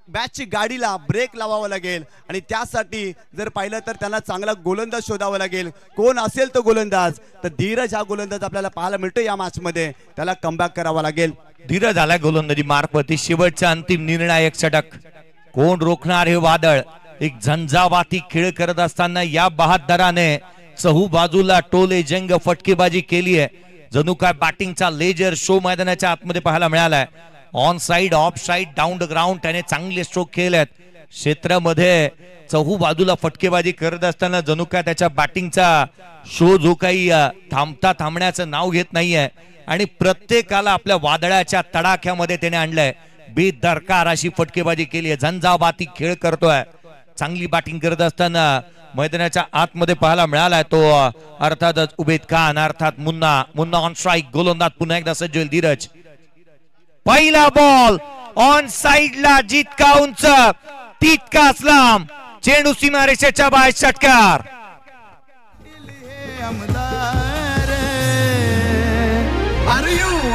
बॅचची गाडीला ब्रेक लावावा लागेल. आणि त्यासाठी जर पाहिलं तर त्यांना चांगला गोलंदाज शोधावा लागेल. कोण असेल तो गोलंदाज, तर धीरज हा गोलंदाज आपल्याला पाहायला मिळतो या मॅच मध्ये. त्याला कमबॅक करावा लागेल. धीरज आला गोलंदाजी मार्फती. शेवटचा अंतिम निर्णायक षटक. कोण रोखणार हे वादळ? एक झंझावाती खेळ करत असताना या बहादराने चहू बाजूला टोले जंग फटकेबाजी केली आहे. जणू काय बॅटिंगचा लेजर शो मैदानाच्या आतमध्ये पाहायला मिळालाय. On side, of side, down the ground त्याने चांगले स्ट्रोक केलेत. क्षेत्रामध्ये चहू बाजूला फटकेबाजी करत असताना जणू काय त्याच्या बॅटिंगचा शो जो काही थांबण्याचं नाव घेत नाहीये. आणि प्रत्येकाला आपल्या वादळाच्या तडाख्यामध्ये त्याने आणलंय. बेदरकार अशी फटकेबाजी केली आहे. झंझावाती खेळ करतोय. चांगली बॅटिंग करत असताना मैदानाच्या आतमध्ये पाहायला मिळालाय तो अर्थातच उबेद खान, अर्थात मुन्ना ऑन स्ट्राइक. गोलंदाज पुन्हा एकदा सज्ज होईल धीरज. पहिला बॉल ऑन साइडला, जितका उंच तितकाच लांब. चेंडू सीमारेषेच्या बाहेर. षटकार.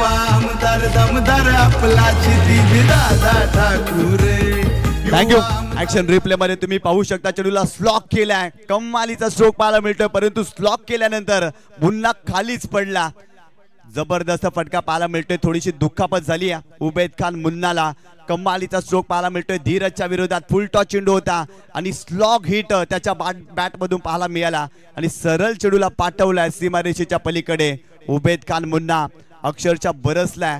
आमदार दमदार आपला दादा ठाकूर. थँक्यू. ऍक्शन रिप्ले मध्ये तुम्ही पाहू शकता चेंडूला स्लॉक केलाय. कमालीचा स्ट्रोक पाहायला मिळतोय, परंतु स्लॉक केल्यानंतर मुन्ना खालीच पडला. जबरदस्त फटका पाहायला मिळतोय. थोडीशी दुखापत झाली उबेद खान मुन्नाला. कमालीचा स्ट्रोक पाहायला मिळतोय. धीरजच्या विरोधात फुल टॉस चेंडू होता आणि स्लॉग हिट त्याच्या बॅट मधून पाहायला मिळाला आणि सरळ चेंडूला पाठवलाय सीमारेषेच्या पलीकडे. उबेद खान मुन्ना अक्षरशः बरसलाय.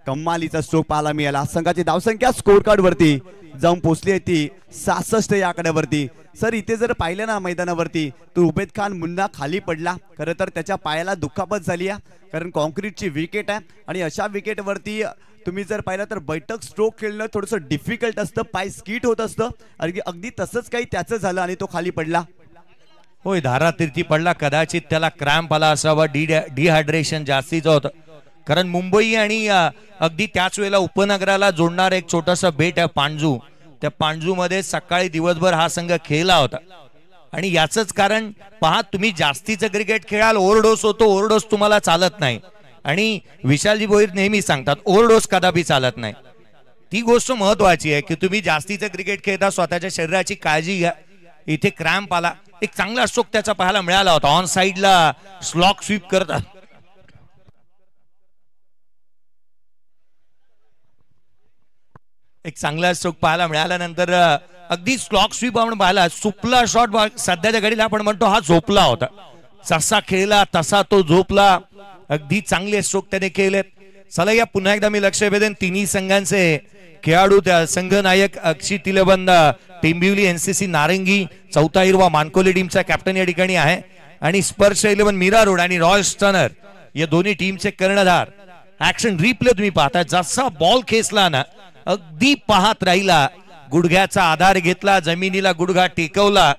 कमालीचा स्ट्रोक पाहायला मिळाला. संघाची धावसंख्या स्कोर कार्ड वरती जाऊन पोहोचली आहे ती 66 या आकड्यावरती. सर इथे जर पाहिलं ना मैदानावरती, तर उबेद खान मुन्ना खाली पडला. खरं तर त्याच्या पायाला दुखापत झाली आहे, कारण कॉन्क्रीटची विकेट आहे. आणि अशा विकेटवरती तुम्ही जर पाहिलं तर बैठक स्ट्रोक खेळणं थोडंसं डिफिकल्ट असतं, पाय स्किट होत असतं. अगदी तसंच काही त्याचं झालं आणि तो खाली पडला. होय, धारातीर्थी पडला. कदाचित त्याला क्रॅम्प आला असावा. डिहायड्रेशन जास्तीचं होतं. कारण मुंबई आणि अगदी त्याच वेळेला उपनगराला जोडणार एक छोटस बेट आहे पांजू. त्या पांजू मध्ये सकाळी दिवसभर हा संघ खेळला होता. आणि याचंच कारण पहा, तुम्ही जास्तीचं क्रिकेट खेळाल, ओव्हरडोस होतो. ओव्हरडोस तुम्हाला चालत नाही. आणि विशालजी भोईर नेहमी सांगतात ओव्हरडोस कदापि चालत नाही. ती गोष्ट महत्वाची आहे की तुम्ही जास्तीचं क्रिकेट खेळता, स्वतःच्या शरीराची काळजी घ्या. इथे क्रॅम्प आला. एक चांगला स्ट्रोक त्याचा पाहायला मिळाला होता. ऑन साइडला स्लॉक स्वीप करतात. एक चांगला स्ट्रोक पाहायला मिळाल्यानंतर अगदी स्लॉक स्वीप आपण पाहिला. सुपला शॉट सध्याच्या घडीला आपण म्हणतो हा झोपला होता. जसा खेळला तसा तो झोपला. अगदी चांगले स्ट्रोक त्याने केलेत. चला या पुन्हा एकदा मी लक्ष वेधेन तिन्ही संघांचे खेळाडू. त्या संघ नायक अक्षी तिलबंद टेंबिवली एनसीसी नारंगी, चौथा हिरवा मानकोली टीमचा कॅप्टन या ठिकाणी आहे. आणि स्पर्श 11 मीरा रोड आणि रॉयल स्टनर या दोन्ही टीमचे कर्णधार. ऍक्शन रिप्ले तुम्ही पाहता. जसा बॉल खेचला ना, अगदी पाहत राहिला. गुडघ्याचा आधार घेतला, जमिनीला गुडघा टेकवला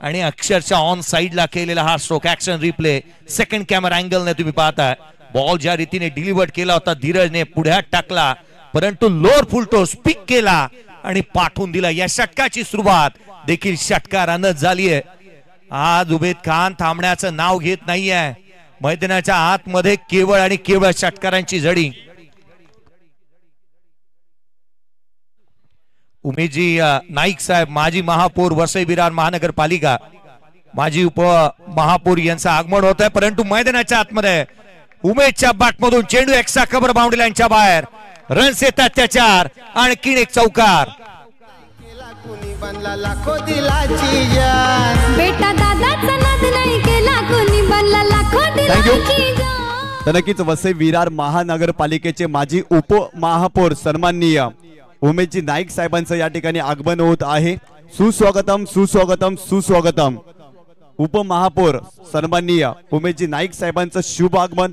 आणि अक्षरशः ऑन साइडला केलेला हा stroke. Action replay second camera अँगलने तुम्ही पाहताय. बॉल ज्या रीतीने डिलिव्हर केला होता धीरजने, पुढ्यात टाकला, परंतु लोअर फुल टॉस पिक केला आणि पाठवून दिला. या षटकाची सुरुवात देखील षटकारानं झाली आहे. आज उबेद खान थांबण्याचं नाव घेत नाहीये. मैदानाच्या आतमध्ये केवळ आणि केवळ षटकारांची झडी. उमेशजी नाईक साहेब, माजी महापौर वसई विरार महानगरपालिका, माजी उप महापौर यांचं आगमन होत आहे. परंतु मैदानाच्या आतमध्ये उमेशच्या बॅटमधून चेंडू एक्स्ट्रा कव्हर बाउंड्री लाईनच्या बाहेर. रन्स येतात त्याच्यावर. आणखीन एक चौकार. बनला लाखो दिलाची जान. बेटा दादाचा नाद नाही केला कोणी बनला लाखो दिलाची जान. तर नक्कीच वसई विरार महानगरपालिकेचे माजी उपमहापौर सन्माननीय उमेशजी नाईक साहेबांचं या ठिकाणी आगमन होत आहे. सुस्वागतम सुस्वागतम सुस्वागतम. उपमहापौर सन्माननीय उमेशजी नाईक साहेबांचं शुभ आगमन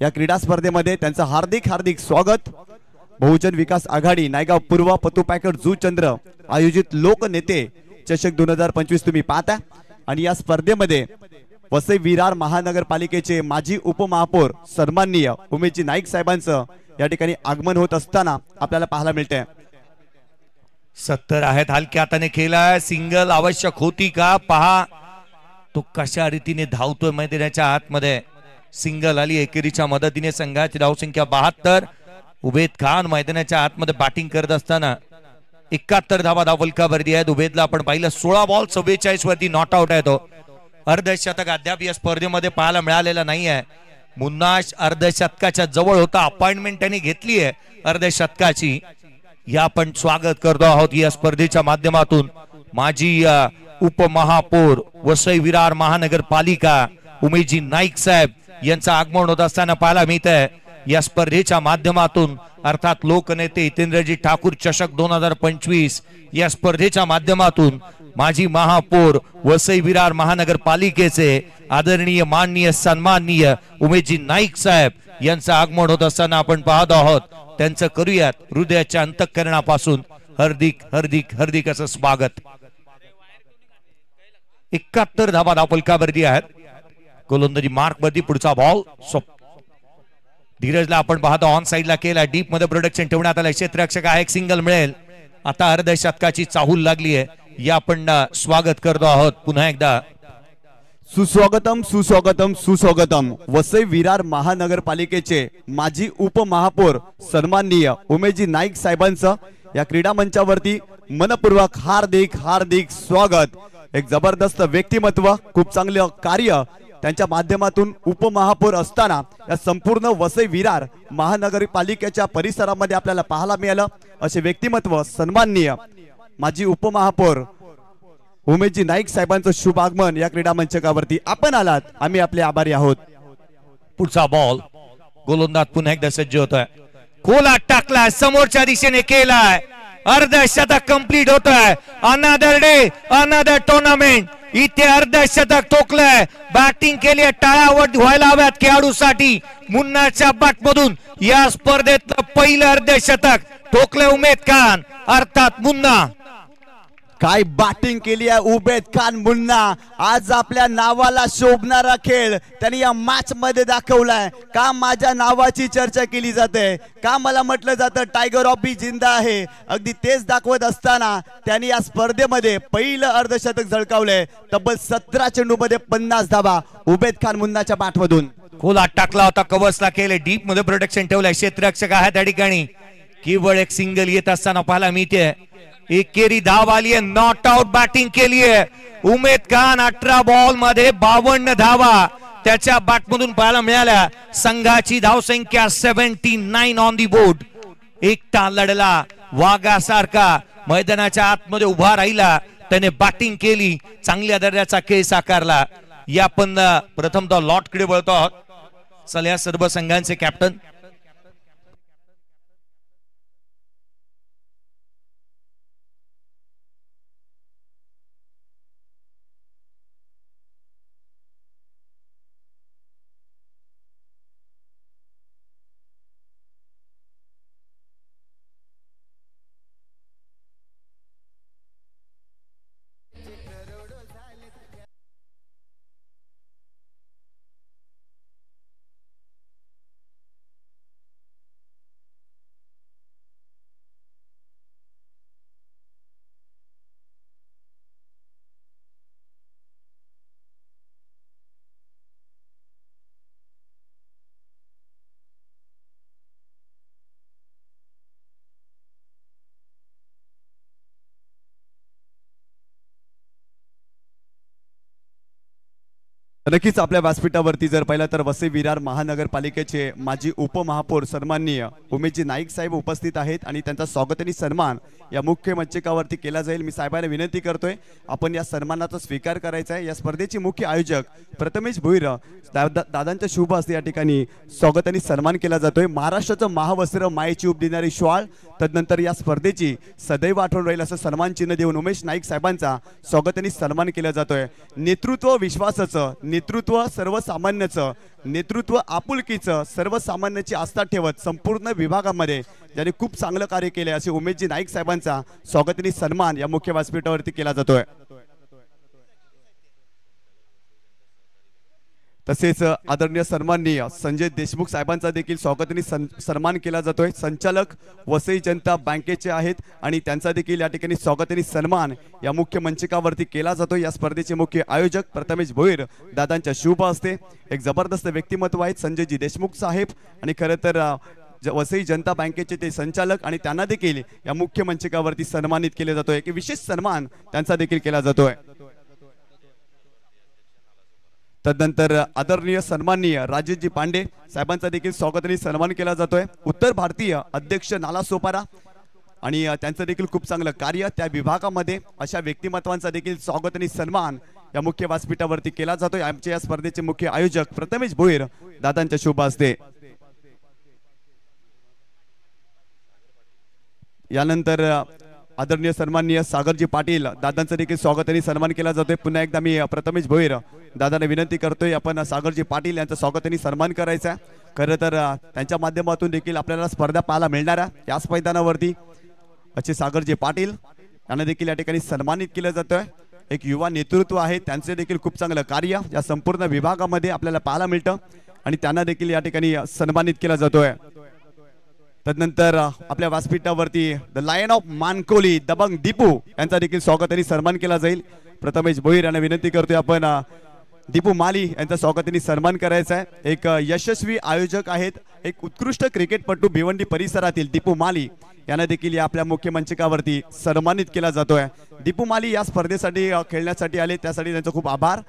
या क्रीडा स्पर्धेमध्ये त्यांचं हार्दिक हार्दिक स्वागत. बहुजन विकास आघाडी नायगाव पूर्व पतू पॅकेट जुचंद्र आयोजित लोकनेते चषक 2025 तुम्ही पाहता आणि या स्पर्धेमध्ये वसई विरार महानगरपालिकेचे माजी उपमहापौर सन्माननीय उमेशजी नाईक साहेबांचं या ठिकाणी आगमन होत असताना आपल्याला पाहायला मिळते. 70 आहेत हलक्या हाताने केला. सिंगल आवश्यक होती का पहा तो कशा रीतीने धावतोय मैदानाच्या आतमध्ये. सिंगल आली एकेरीच्या मदतीने. संघाची धावसंख्या 72. उबेद खान मैदानाच्या आतमध्ये बॅटिंग करत असताना 71 धावा धावफलकावरती आहेत. उबेदला आपण पाहिलं 16 बॉल 44 वरती नॉट आउट आहे. तो अर्धशतक अद्याप या स्पर्धेमध्ये पाहायला मिळालेला नाही आहे. मुन्नाश अर्धशतकाच्या जवळ होता. अपॉइंटमेंट त्यांनी घेतली आहे अर्धशतकाची. या आपण स्वागत करतो आहोत या स्पर्धेच्या माध्यमातून. माजी उपमहापौर वसई विरार महानगरपालिका उमेशजी नाईक साहेब यांचं आगमन होत असताना पाहायला मिळत आहे या स्पर्धेच्या माध्यमातून. अर्थात लोकनेते हितेंद्रजी ठाकूर चषक 2025 या स्पर्धेच्या माध्यमातून माजी महापौर वसई विरार महानगरपालिकेचे आदरणीय माननीय सन्माननीय उमेशजी नाईक साहेब यांचं आगमन होत असताना आपण पाहत आहोत. त्यांचं करूयात हृदयाच्या अंतःकरणापासून हार्दिक हार्दिक हार्दिक असं स्वागत. 71 धावा धावफलकावरती आहेत. गोलंदाजी मार्क वरती. पुढचा बॉल धीरजला आपण पाहतो ऑन साइडला केला. डीप मध्ये प्रोडक्शन ठेवण्यात आलं. क्षेत्ररक्षक आहे. एक सिंगल मिळेल. आता अर्धशतकाची चाहूल लागली आहे. या आपण स्वागत करतो आहोत पुन्हा एकदा. सुस्वागतम सुस्वागतम सुस्वागतम. वसई विरार महानगरपालिकेचे माजी उपमहापौर सन्माननीय उमेशजी नाईक साहेबांचं या क्रीडा मंचावरती मनपूर्वक हार्दिक हार्दिक स्वागत. एक जबरदस्त व्यक्तिमत्व, खूप चांगलं कार्य त्यांच्या माध्यमातून उपमहापौर असताना या संपूर्ण वसई विरार महानगरपालिकेच्या परिसरामध्ये आपल्याला पाहायला मिळालं. असे व्यक्तिमत्व सन्माननीय माजी उपमहापौर उमेशजी नाईक साहेबांचं शुभ आगमन या क्रीडा मंचकावरती आपण आलात. आम्ही आपले आभारी आहोत. पुढचा बॉल गोलंदाज पुन्हा एकदा सज्ज होतोय. खोला टाकला समोरच्या दिशेने केलाय. अर्धशतक कंप्लीट होतोय. Another day another tournament. इथे अर्धशतक ठोकलंय. बॅटिंग केली टाळावर व्हायला हव्यात खेळाडूसाठी. मुन्नाच्या बॅटमधून या स्पर्धेतलं पहिलं अर्धशतक ठोकलंय उमेद खान अर्थात मुन्ना. काय बॅटिंग केली आहे उबेद खान मुन्ना. आज आपल्या नावाला शोभणारा खेळ त्यांनी या मॅच मध्ये दाखवलाय. का माझ्या नावाची चर्चा केली जाते, का मला म्हटलं जातं टायगर ऑफ बी जिंदा आहे. अगदी तेच दाखवत असताना त्यांनी या स्पर्धेमध्ये पहिलं अर्धशतक झळकावलंय. तब्बल 17 चेंडूमध्ये 50 धावा उबेद खान मुन्नाच्या बॅटमधून. खोला टाकला होता. कव्हर्सला केले. डीप मध्ये प्रोटेक्शन ठेवलंय. क्षेत्ररक्षक आहे त्या ठिकाणी. केवळ एक सिंगल येत असताना पाहायला मिळते. एकेरी धाव आली आहे. नॉट आउट बॅटिंग केली आहे उमेद खान. 18 बॉल मध्ये 52 धावा त्याच्या बॅटमधून पाहायला मिळाल्या. संघाची धावसंख्या 79 ऑन दी बोर्ड. एकटा लढला वाघासारखा मैदानाच्या आतमध्ये उभा राहिला. त्याने बॅटिंग केली. चांगल्या दर्जाचा खेळ साकारला. या आपण प्रथमतः लॉटकडे वळतो आहोत. चला या सर्व संघांचे कॅप्टन नक्कीच आपल्या व्यासपीठावरती जर पाहिलं तर वसई विरार महानगरपालिकेचे माजी उपमहापौर सन्माननीय उमेशजी नाईक साहेब उपस्थित आहेत आणि त्यांचा स्वागत आणि सन्मान या मुख्य मंचकावरती केला जाईल। मी साहेबांना विनंती करतोय आपण या सन्मानाचा स्वीकार करायचा आहे। या स्पर्धेचे मुख्य आयोजक प्रथमेश भोईर दादांच्या शुभ हस्ते या ठिकाणी स्वागत आणि सन्मान केला जातोय। महाराष्ट्राचं महावस्त्र मायेची उब देणारी श्वाळ तदनंतर या स्पर्धेची सदैव आठवण राहील असं सन्मान चिन्ह देऊन उमेश नाईक साहेबांचा स्वागत आणि सन्मान केला जातोय। नेतृत्व विश्वासाचं, नेतृत्व सर्वसामान्याचं, नेतृत्व आपुलकीचं, सर्वसामान्याची आस्था ठेवत संपूर्ण विभागामध्ये ज्यांनी खूप चांगलं कार्य केले असे उमेशजी नाईक साहेबांचा स्वागत आणि सन्मान या मुख्य व्यासपीठावरती केला जातोय। तसेच आदरणीय सन्माननीय संजय देशमुख साहेबांचा देखील स्वागत आणि सन्मान केला जातोय। संचालक वसई जनता बँकेचे आहेत आणि त्यांचा देखील या ठिकाणी स्वागत आणि सन्मान या मुख्य मंचकावरती केला जातो। या स्पर्धेचे मुख्य आयोजक प्रथमेश भोईर दादांच्या शुभ हस्ते एक जबरदस्त व्यक्तिमत्व आहेत संजयजी देशमुख साहेब आणि खरं तर वसई जनता बँकेचे ते संचालक आणि त्यांना देखील या मुख्य मंचकावरती सन्मानित केले जातोय। एक विशेष सन्मान त्यांचा देखील केला जातोय। तदनंतर आदरणीय सन्माननीय राजेशजी पांडे साहेबांचा देखील स्वागत आणि सन्मान केला जातोय। उत्तर भारतीय अध्यक्ष नाला सोपारा आणि त्यांचं देखील खूप चांगलं कार्य त्या विभागामध्ये अशा व्यक्तिमत्वांचा देखील स्वागत आणि सन्मान या मुख्य व्यासपीठावरती केला जातोय। आमच्या या स्पर्धेचे मुख्य आयोजक प्रथमेश भोईर दादांच्या शुभ हस्ते। यानंतर आदरणीय सन्माननीय सागरजी पाटील दादांचं देखील स्वागत आणि सन्मान केला जातोय। पुन्हा एकदा मी प्रथमेश भोईर दादांना विनंती करतोय आपण सागरजी पाटील यांचं स्वागत आणि सन्मान करायचा आहे। खरं तर त्यांच्या माध्यमातून देखील आपल्याला स्पर्धा पाहायला मिळणार आहे। याच मैदानावरती असे सागरजी पाटील यांना देखील या ठिकाणी सन्मानित केलं जातोय। एक युवा नेतृत्व आहे, त्यांचे देखील खूप चांगलं कार्य या संपूर्ण विभागामध्ये आपल्याला पाहायला मिळतं आणि त्यांना देखील या ठिकाणी सन्मानित केला जातोय। तदनंतर आपल्या व्यासपीठावरती the lion of Mankoli Dabang Deepu यांचा देखील स्वागत आणि सन्मान केला जाईल। प्रथमेश भोईर यांना विनंती करतोय आपण दीपू माली यांचा स्वागत आणि सन्मान करायचा आहे। एक यशस्वी आयोजक आहेत, एक उत्कृष्ट क्रिकेटपटू भिवंडी परिसरातील दीपू माली यांना देखील या आपल्या मुख्य मंचकावरती सन्मानित केला जातोय। दीपू माली या स्पर्धेसाठी खेळण्यासाठी आले, त्यासाठी त्यांचा खूप आभार।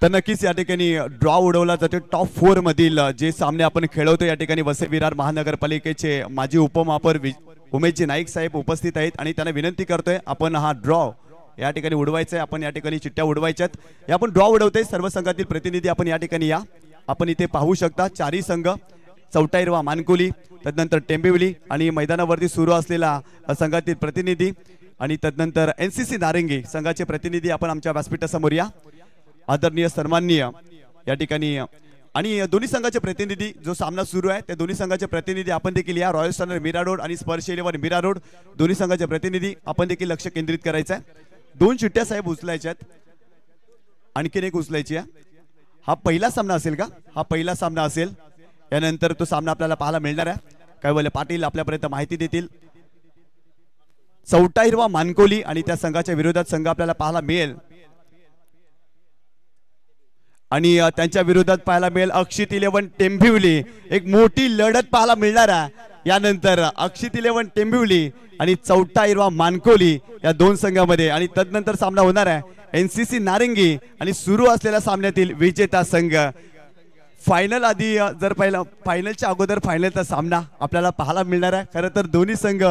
तर नक्कीच या ठिकाणी ड्रॉ उडवला जातो। टॉप 4 मधील जे सामने आपण खेळवतो या ठिकाणी वसई विरार महानगरपालिकेचे माजी उपमहापौर उमेशजी नाईक साहेब उपस्थित आहेत आणि त्यांना विनंती करतोय आपण हा ड्रॉ या ठिकाणी उडवायचा आहे। आपण या ठिकाणी चिठ्ठ्या उडवायच्यात। या आपण ड्रॉ उडवतोय, सर्व संघातील प्रतिनिधी आपण या ठिकाणी या। आपण इथे पाहू शकता चारही संघ चौटाईरवा मानकोली, तदनंतर टेंबिवली आणि मैदानावरती सुरू असलेला संघातील प्रतिनिधी आणि तदनंतर एनसीसी नारंगी संघाचे प्रतिनिधी आपण आमच्या व्यासपीठासमोर या। आदरणीय सन्माननीय या ठिकाणी आणि दोन्ही संघाचे प्रतिनिधी जो सामना सुरू आहे त्या दोन्ही संघाचे प्रतिनिधी आपण देखील या। रॉयल स्टार मीरा रोड आणि स्पर्श 11 मीरा रोड दोन्ही संघाचे प्रतिनिधी आपण देखील लक्ष केंद्रित करायचं आहे। 2 चिठ्ठ्या साहेब उचलायच्यात, आणखीन एक उचलायची आहे। हा पहिला सामना असेल का? हा पहिला सामना असेल। यानंतर तो सामना आपल्याला पाहायला मिळणार आहे। कैवल्य पाटील आपल्यापर्यंत माहिती देतील। चौटाईरवा मानकोली आणि त्या संघाच्या विरोधात संघ आपल्याला पाहायला मिळेल आणि त्यांच्या विरोधात पाहायला मिळेल अक्षित 11 टेंबिवली। एक मोठी लढत पाहायला मिळणार आहे। यानंतर अक्षित 11 टेंबिवली आणि चौटाईरवा मानकोली या 2 संघामध्ये आणि तदनंतर सामना होणार आहे एनसीसी नारंगी आणि सुरू असलेल्या सामन्यातील विजेता संघ। फायनल आधी जर पहिला फायनलच्या अगोदर फायनलचा सामना आपल्याला पाहायला मिळणार आहे। खरं तर दोन्ही संघ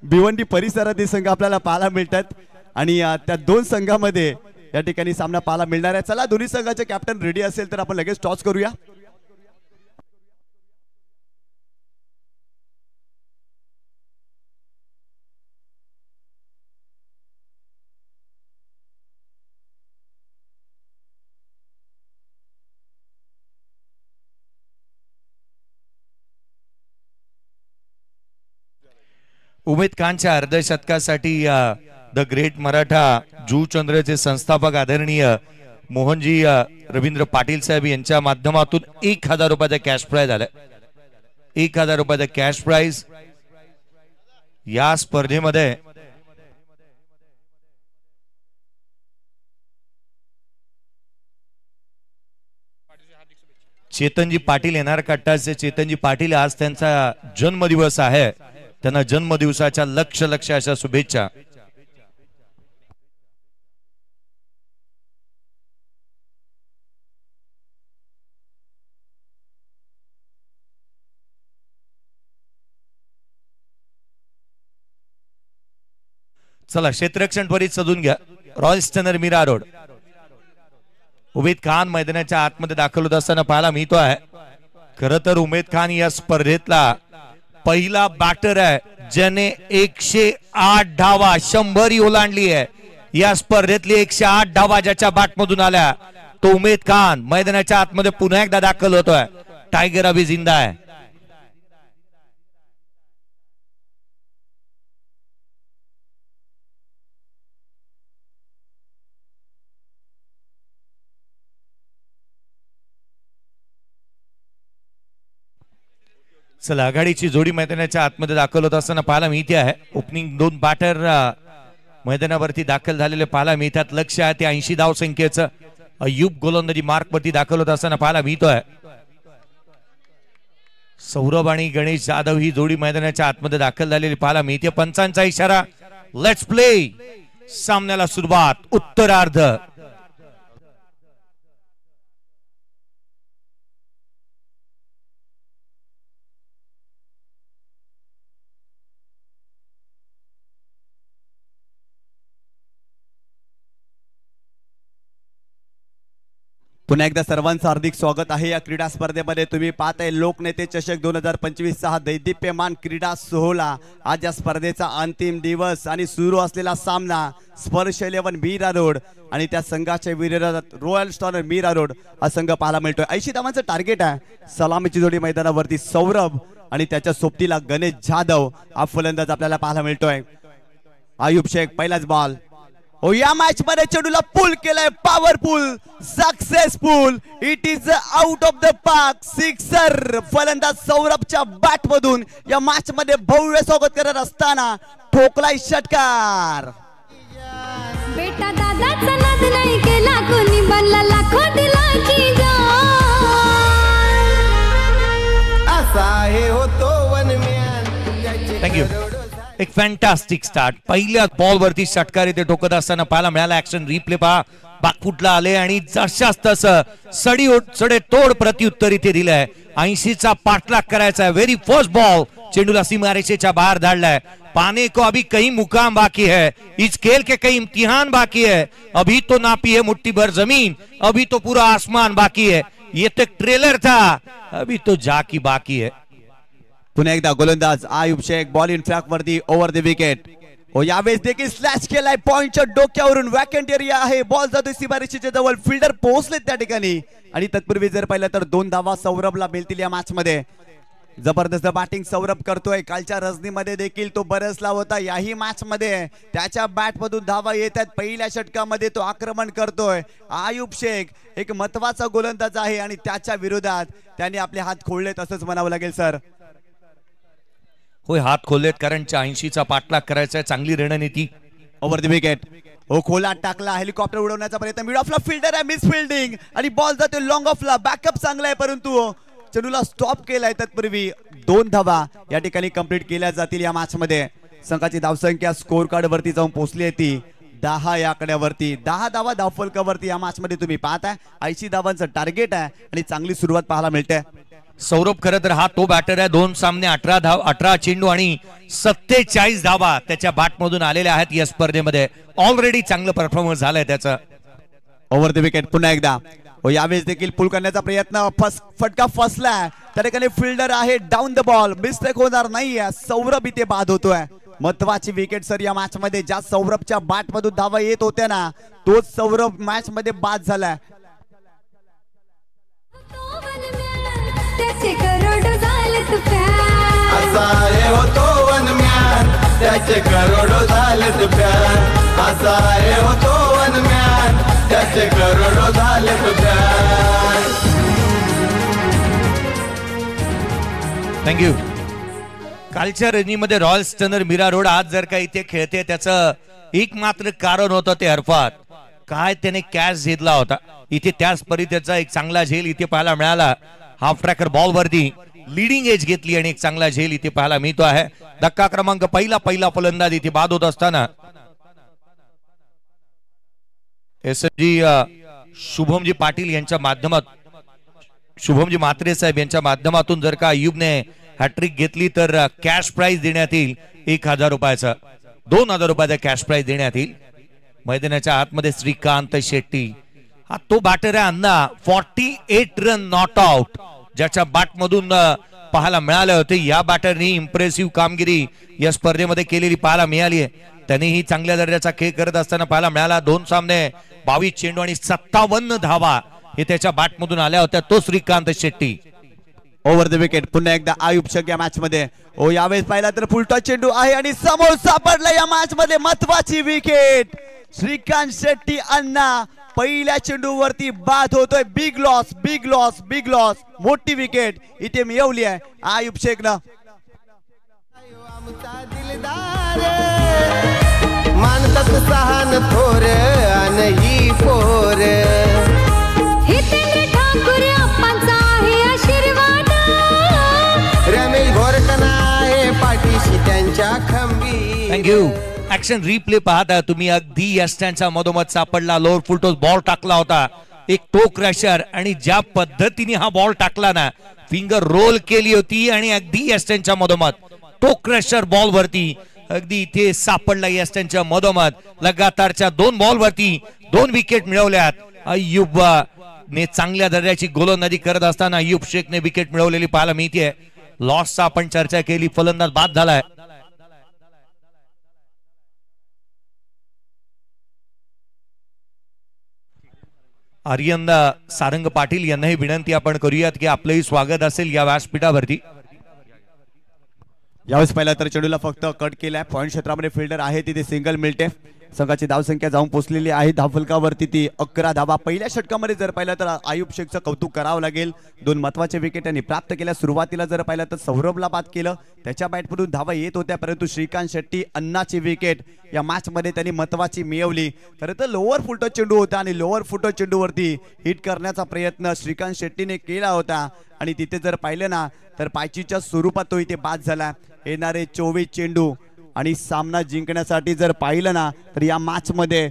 भिवंडी परिसरातील संघ आपल्याला पाहायला मिळतात आणि त्या 2 संघामध्ये या ठिकाणी सामना पाहायला मिळणार आहे। चला दोन्ही संघाचे कॅप्टन रेडी असेल तर आपण लगेच टॉस करूया। उमेद खानच्या अर्धशतकासाठी द ग्रेट मराठा जूचंद्रचे संस्थापक आदरणीय मोहनजी रवींद्र पाटील साहेब यांच्या माध्यमातून 1000 रुपयाचा कॅश प्राइज आलाय. 1000 रुपयाचा कॅश प्राइज या स्पर्धेमध्ये चेतनजी पाटील येणार कट्टाचे. चेतनजी पाटील आज त्यांचा जन्मदिवस आहे, त्यांना जन्मदिवसाच्या लक्ष अशा शुभेच्छा. चला क्षेत्ररक्षण त्वरित सजून घ्या. Royal stunner Mira Road. उमेद खान मैदानाच्या आतमध्ये दाखल होत असताना पाहायला मिळतो आहे. खर तर उमेद खान या स्पर्धेतला पहिला बॅटर आहे ज्याने 108 धावा 100 ओलांडली आहे. या स्पर्धेतली 108 धावा ज्याच्या बॅटमधून आल्या तो उमेद खान मैदानाच्या आतमध्ये पुन्हा एकदा दाखल होतोय. टायगर अभी जिंदा आहे. चला आघाडीची जोडी मैदानाच्या आतमध्ये दाखल होत असताना पाहायला मिळते आहे. ओपनिंग 2 बॅटर मैदानावरती दाखल झालेले पाहायला मिळतात. लक्ष आहे ते 80 धाव संख्येचं अय्यूब गोलंदाजी मार्क वरती दाखल होत असताना पाहायला मिळतोय. सौरभ आणि गणेश जाधव ही जोडी मैदानाच्या आतमध्ये दाखल झालेली पाहायला मिळते. पंचांचा इशारा लेट्स प्ले. सामन्याला सुरुवात उत्तरार्ध. पुन्हा एकदा सर्वांचं हार्दिक स्वागत आहे या क्रीडा स्पर्धेमध्ये. तुम्ही पाहताय लोकनेते चषक 2025 हा दैदिप्यमान क्रीडा सोहळा. आज या स्पर्धेचा अंतिम दिवस आणि सुरू असलेला सामना स्पर्श 11 मीरा रोड आणि त्या संघाच्या विरोधात रॉयल स्टॉनर मीरा रोड हा संघ पाहायला मिळतोय. 80 धावांचं टार्गेट आहे. सलामीची जोडी मैदानावरती सौरभ आणि त्याच्या सोबतीला गणेश जाधव हा फलंदाज आपल्याला पाहायला मिळतोय. आयुब शेख पहिलाच बॉल. या मॅच मध्ये चेंडूला पुल केलाय. Powerful successful. It is out of the park. Sixer. फलंदाज सौरभच्या बॅट मधून या मॅच मध्ये भव्य स्वागत करत असताना ठोकलाय षटकार. बेटा दादाचा नाद नाही केला कोणी बनला लाखो दिलाची असा आहे होतो वनम्यान. थँक्यू. एक फॅन्टास्टिक स्टार्ट. पहिल्या बॉल वरती षटकार इथे ठोकत असताना पाहायला मिळाला. ऍक्शन रिप्ले पहा. बागफुटला आले आणि जशास तसं सडे तोड प्रत्युत्तर इथे दिलंय. 80चा पाठलाग करायचा. व्हेरी फर्स्ट बॉल चेंडूला सीमारेषेच्या बाहेर धाडलाय. पाने को अभी कहीं मुकाम बाकी है. इस खेल के कई इम्तिहान बाकी है. अभी तो नापी है मुट्ठी भर जमीन. अभी तो पूरा आसमान बाकी है. ये तो ट्रेलर था. अभी तो जाकी बाकी है. पुन्हा एकदा गोलंदाज Ayub Shaikh ball in track वरती ओव्हर द विकेट. यावेळेस देखील स्लॅश केलाय. पॉइंटच्या डोक्यावरून वॅकंट एरिया आहे. बॉल जातोय सीमारेषेच्या जवळ. फिल्डर पोहोचले त्या ठिकाणी आणि तत्पूर्वी जर पाहिलं तर 2 धावा सौरभला मिळतील या मॅच मध्ये. जबरदस्त बॅटिंग सौरभ करतोय. कालच्या रजनीमध्ये देखील तो बरसला होता. याही मॅच मध्ये त्याच्या बॅट मधून धावा येत आहेत. पहिल्या षटकामध्ये तो आक्रमण करतोय. आयुब शेख एक महत्वाचा गोलंदाज आहे आणि त्याच्या विरोधात त्याने आपले हात खोललेत असंच म्हणावं लागेल सर. होय हात खोललेत कारण 80चा पाठलाग करायचा. चांगली रणनीती. Over the wicket. खोला टाकला. हेलिकॉप्टर उडवण्याचा प्रयत्न. मिड ऑफला फिल्डर आहे. मिस फिल्डिंग आणि बॉल जातो लॉंग ऑफला. बॅकअप चांगला आहे परंतु चेंडूला स्टॉप केलाय. तत्पूर्वी 2 धावा या ठिकाणी कंप्लीट केल्या जातील या मॅच मध्ये. संघाची धावसंख्या स्कोर कार्ड वरती जाऊन पोहोचली आहे ती 10 या आकड्यावरती. 10 धावा धावफलकावरती या मॅच मध्ये तुम्ही पाहताय. 80 धावांचं टार्गेट आहे आणि चांगली सुरुवात पाहायला मिळते. सौरभ खरं तर हा तो बॅटर आहे. 2 सामने 18 चेंडू आणि 47 धावा त्याच्या बॅटमधून आलेल्या आहेत या स्पर्धेमध्ये. ऑलरेडी चांगलं परफॉर्मन्स झालंय त्याचं. Over the wicket. पुन्हा एकदा यावेळेस देखील पुल करण्याचा प्रयत्न. फटका फसलाय. त्या ठिकाणी फिल्डर आहे. Down the ball. मिस्टेक होणार नाहीये. सौरभ इथे बाद होतोय. महत्वाची विकेट सर या मॅच मध्ये. ज्या सौरभच्या बॅट मधून धावा येत होत्या ना तोच सौरभ मॅच मध्ये बाद झालाय. त्याचे करोड झालेत प्यार. असा आहे होतो वनम्यान. त्याचे करोड झालेत प्यार. असा आहे होतो वनम्यान. असे करोडो झाले तुझ्या. थँक्यू. कालच्या रजनीमध्ये रॉयल स्टनर मीरा रोड आज जर का इथे खेळते त्याचं एक मात्र कारण होतं ते अरफात काय त्याने कॅच घेतला होता इथे. त्याच परी त्याचा एक चांगला झेल इथे पाहायला मिळाला. हाफ ट्रॅकर बॉल वरती लीडिंग एज घेतली आणि एक चांगला झेल इथे पाहायला मिळतो आहे. धक्का क्रमांक पहिला फलंदाज इथे बाद होत असताना एसजी शुभमजी पाटील यांच्या माध्यमात शुभमजी म्हात्रे साहेब यांच्या माध्यमातून जर का अय्यूबने हॅट्रिक घेतली तर कॅश प्राइज देण्यात येईल 1000 रुपयाचा. 2000 रुपयाचा कॅश प्राइज देण्यात येईल. मैदानाच्या आतमध्ये श्रीकांत शेट्टी हा तो बॅटर आहे अण्णा. 48 रन नॉट आउट ज्याच्या बॅटमधून पाहायला मिळाले होते. या बॅटरनी इम्प्रेसिव्ह कामगिरी या स्पर्धेमध्ये केलेली पाहायला मिळाली आहे. त्यांनीही चांगल्या दर्जाचा खेळ करत असताना पाहायला मिळाला. 2 सामने 22 चेंडू आणि 57 धावा हे त्याच्या बॅटमधून आल्या होत्या. तो Shrikant Shetty over the wicket. पुन्हा एकदा आयुब शेख या मॅच मध्ये. ओ यावेळेस पाहिला तर फुलटॉस चेंडू आहे आणि समोर सापडला या मॅच मध्ये महत्वाची विकेट. श्रीकांत शेट्टी अण्णा पहिल्या चेंडूवरती बाद होतोय. Big loss big loss big loss. मोठी विकेट इथे मिळवली आहे आयुब शेखनं. मानतात सहान थोर आणि ही पोर हितेंद्र ठाकूर अप्पांचा आहे आशीर्वाद. रमेश घोरटना आहे पाठीशी त्यांच्या खंबी. थँक्यू. ऍक्शन रिप्ले पाहता तुम्ही अगदी या स्टँडच्या मधोमध सापडला. लोअर फुलटॉस बॉल टाकला होता एक टो क्रशर आणि ज्या पद्धतीने हा बॉल टाकला ना फिंगर रोल केली होती आणि अगदी या स्टँडच्या मधोमध टो क्रशर बॉल वरती अगदी इथे सापडला या स्टँडच्या मधोमध. लगातारच्या 2 बॉल वरती 2 विकेट मिळवल्यात. अय्यूब ने चांगल्या दर्जाची गोलंदाजी करत असताना अय्यूब शेखने विकेट मिळवलेली पाहायला मिळते. लॉसचा आपण चर्चा केली. फलंदाज बाद झालाय. आर्यन सारंग पाटील यांनाही विनंती आपण करूयात की आपलंही स्वागत असेल या व्यासपीठावरती. यावेळेस पहिला तर चेंडूला फक्त कट केलाय. पॉईंट क्षेत्रामध्ये फिल्डर आहे तिथे सिंगल मिळते. संघाची धावसंख्या जाऊन पोहोचलेली आहे धावफलकावरती ती 11 धावा. पहिल्या षटकामध्ये जर पाहिलं तर आयुब शेखचं कौतुक करावं लागेल. 2 महत्वाचे विकेट त्यांनी प्राप्त केल्या. सुरुवातीला जर पाहिलं तर सौरभला बाद केलं. त्याच्या बॅटमधून धावा येत होत्या परंतु श्रीकांत शेट्टी अण्णाची विकेट या मॅच मध्ये त्यांनी महत्वाची मिळवली. खरं तर लोअर फुलटॉस चेंडू होता आणि लोअर फुलटॉस चेंडूवरती हिट करण्याचा प्रयत्न श्रीकांत शेट्टीने केला होता आणि तिथे जर पाहिलं ना तर पायचीच्या स्वरूपात तो इथे बाद झाला. येणारे 24 चेंडू आणि सामना जिंकण्यासाठी जर पाहिलं ना तर या मॅच मध्ये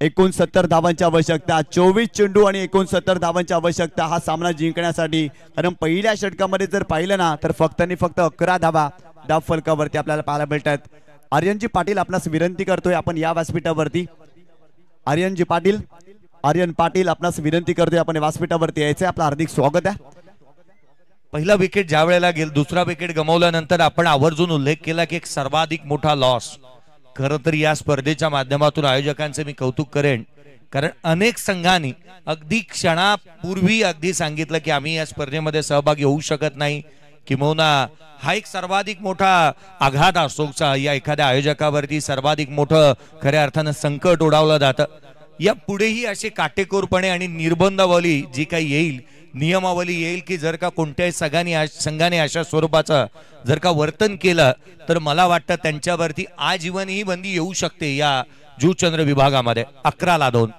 69 धावांची आवश्यकता. 24 चेंडू आणि 69 धावांची आवश्यकता हा सामना जिंकण्यासाठी. कारण पहिल्या षटकामध्ये जर पाहिलं ना तर फक्त 11 धावा धाव फलकावरती आपल्याला पाहायला मिळतात. आर्यनजी पाटील आपणास विनंती करतोय आपण या व्यासपीठावरती. आर्यन पाटील आपणास विनंती करतोय आपण व्यासपीठावरती यायचंय. आपलं हार्दिक स्वागत आहे. पहिला विकेट ज्या वेळेला गेल 2रा विकेट गमावल्यानंतर आपण आवर्जून उल्लेख केला की एक सर्वाधिक मोठा लॉस. खरं तर या स्पर्धेच्या माध्यमातून आयोजकांचे मी कौतुक करेन कारण अनेक संघांनी अगदी क्षणापूर्वी अगदी सांगितलं की आम्ही या स्पर्धेमध्ये सहभागी होऊ शकत नाही. किंबहुना हा एक सर्वाधिक मोठा आघात असतो या एखाद्या आयोजकावरती. सर्वाधिक मोठं खऱ्या अर्थानं संकट ओढावलं जातं. या पुढेही असे काटेकोरपणे आणि निर्बंधावली जी काही येईल नियमावली येईल की जर का कोणत्याही संघाने अशा स्वरूपाचं जर का वर्तन केलं तर मला वाटतं त्यांच्यावरती आजीवन ही बंदी येऊ शकते या जुचंद्र विभागामध्ये. 11-2